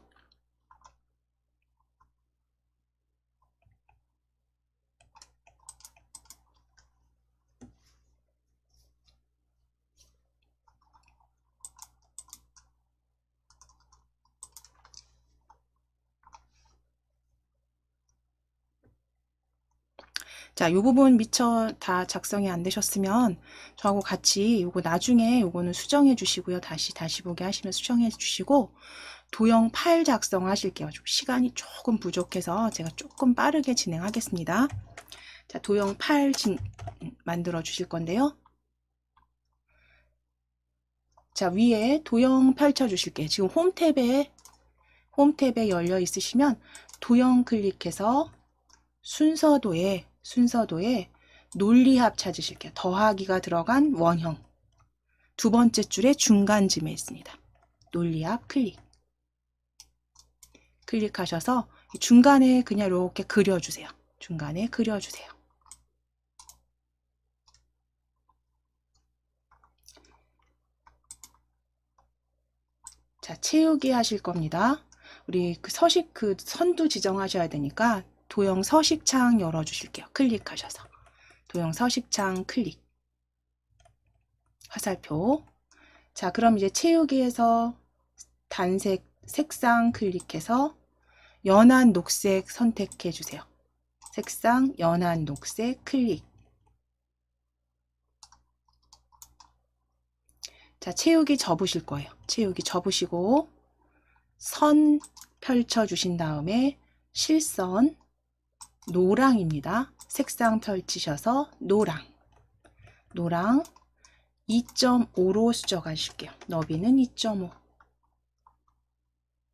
자, 이 부분 미처 다 작성이 안 되셨으면 저하고 같이 요거 나중에 요거는 수정해 주시고요. 다시 보기 하시면 수정해 주시고 도형 파일 작성하실게요. 좀 시간이 조금 부족해서 제가 조금 빠르게 진행하겠습니다. 자, 도형 파일 만들어 주실 건데요. 자, 위에 도형 펼쳐 주실게요. 지금 홈탭에 열려 있으시면 도형 클릭해서 순서도에 논리합 찾으실게요. 더하기가 들어간 원형. 두 번째 줄에 중간쯤에 있습니다. 논리합 클릭. 클릭하셔서 중간에 그냥 이렇게 그려주세요. 중간에 그려주세요. 자, 채우기 하실 겁니다. 우리 그 서식 그 선도 지정하셔야 되니까 도형 서식창 열어주실게요. 클릭하셔서 도형 서식창 클릭. 화살표. 자, 그럼 이제 채우기에서 단색 색상 클릭해서 연한 녹색 선택해 주세요. 색상 연한 녹색 클릭. 자, 채우기 접으실 거예요. 채우기 접으시고 선 펼쳐 주신 다음에 실선 노랑입니다. 색상 펼치셔서 노랑 2.5로 수정하실게요. 너비는 2.5,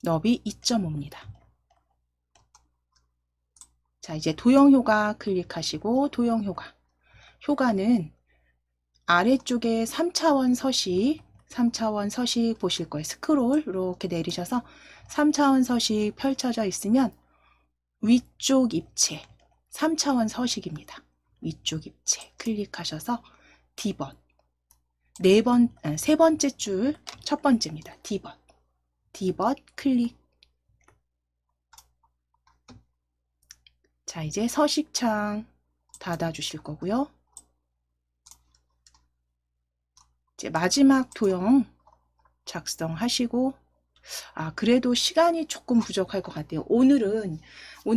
너비 2.5입니다. 자, 이제 도형 효과 클릭하시고 도형 효과는 아래쪽에 3차원 서식 보실 거예요. 스크롤 이렇게 내리셔서 3차원 서식 펼쳐져 있으면 위쪽 입체 3차원 서식입니다. 위쪽 입체 클릭하셔서 D번 세 번째 줄 첫 번째입니다. D번 클릭. 자, 이제 서식창 닫아 주실 거고요. 이제 마지막 도형 작성하시고, 그래도 시간이 조금 부족할 것 같아요. 오늘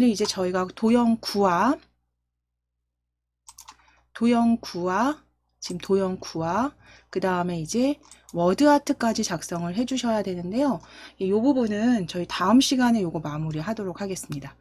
이제 저희가 도형 구화, 그 다음에 이제 워드 아트까지 작성을 해 주셔야 되는데요. 이 부분은 저희 다음 시간에 요거 마무리 하도록 하겠습니다.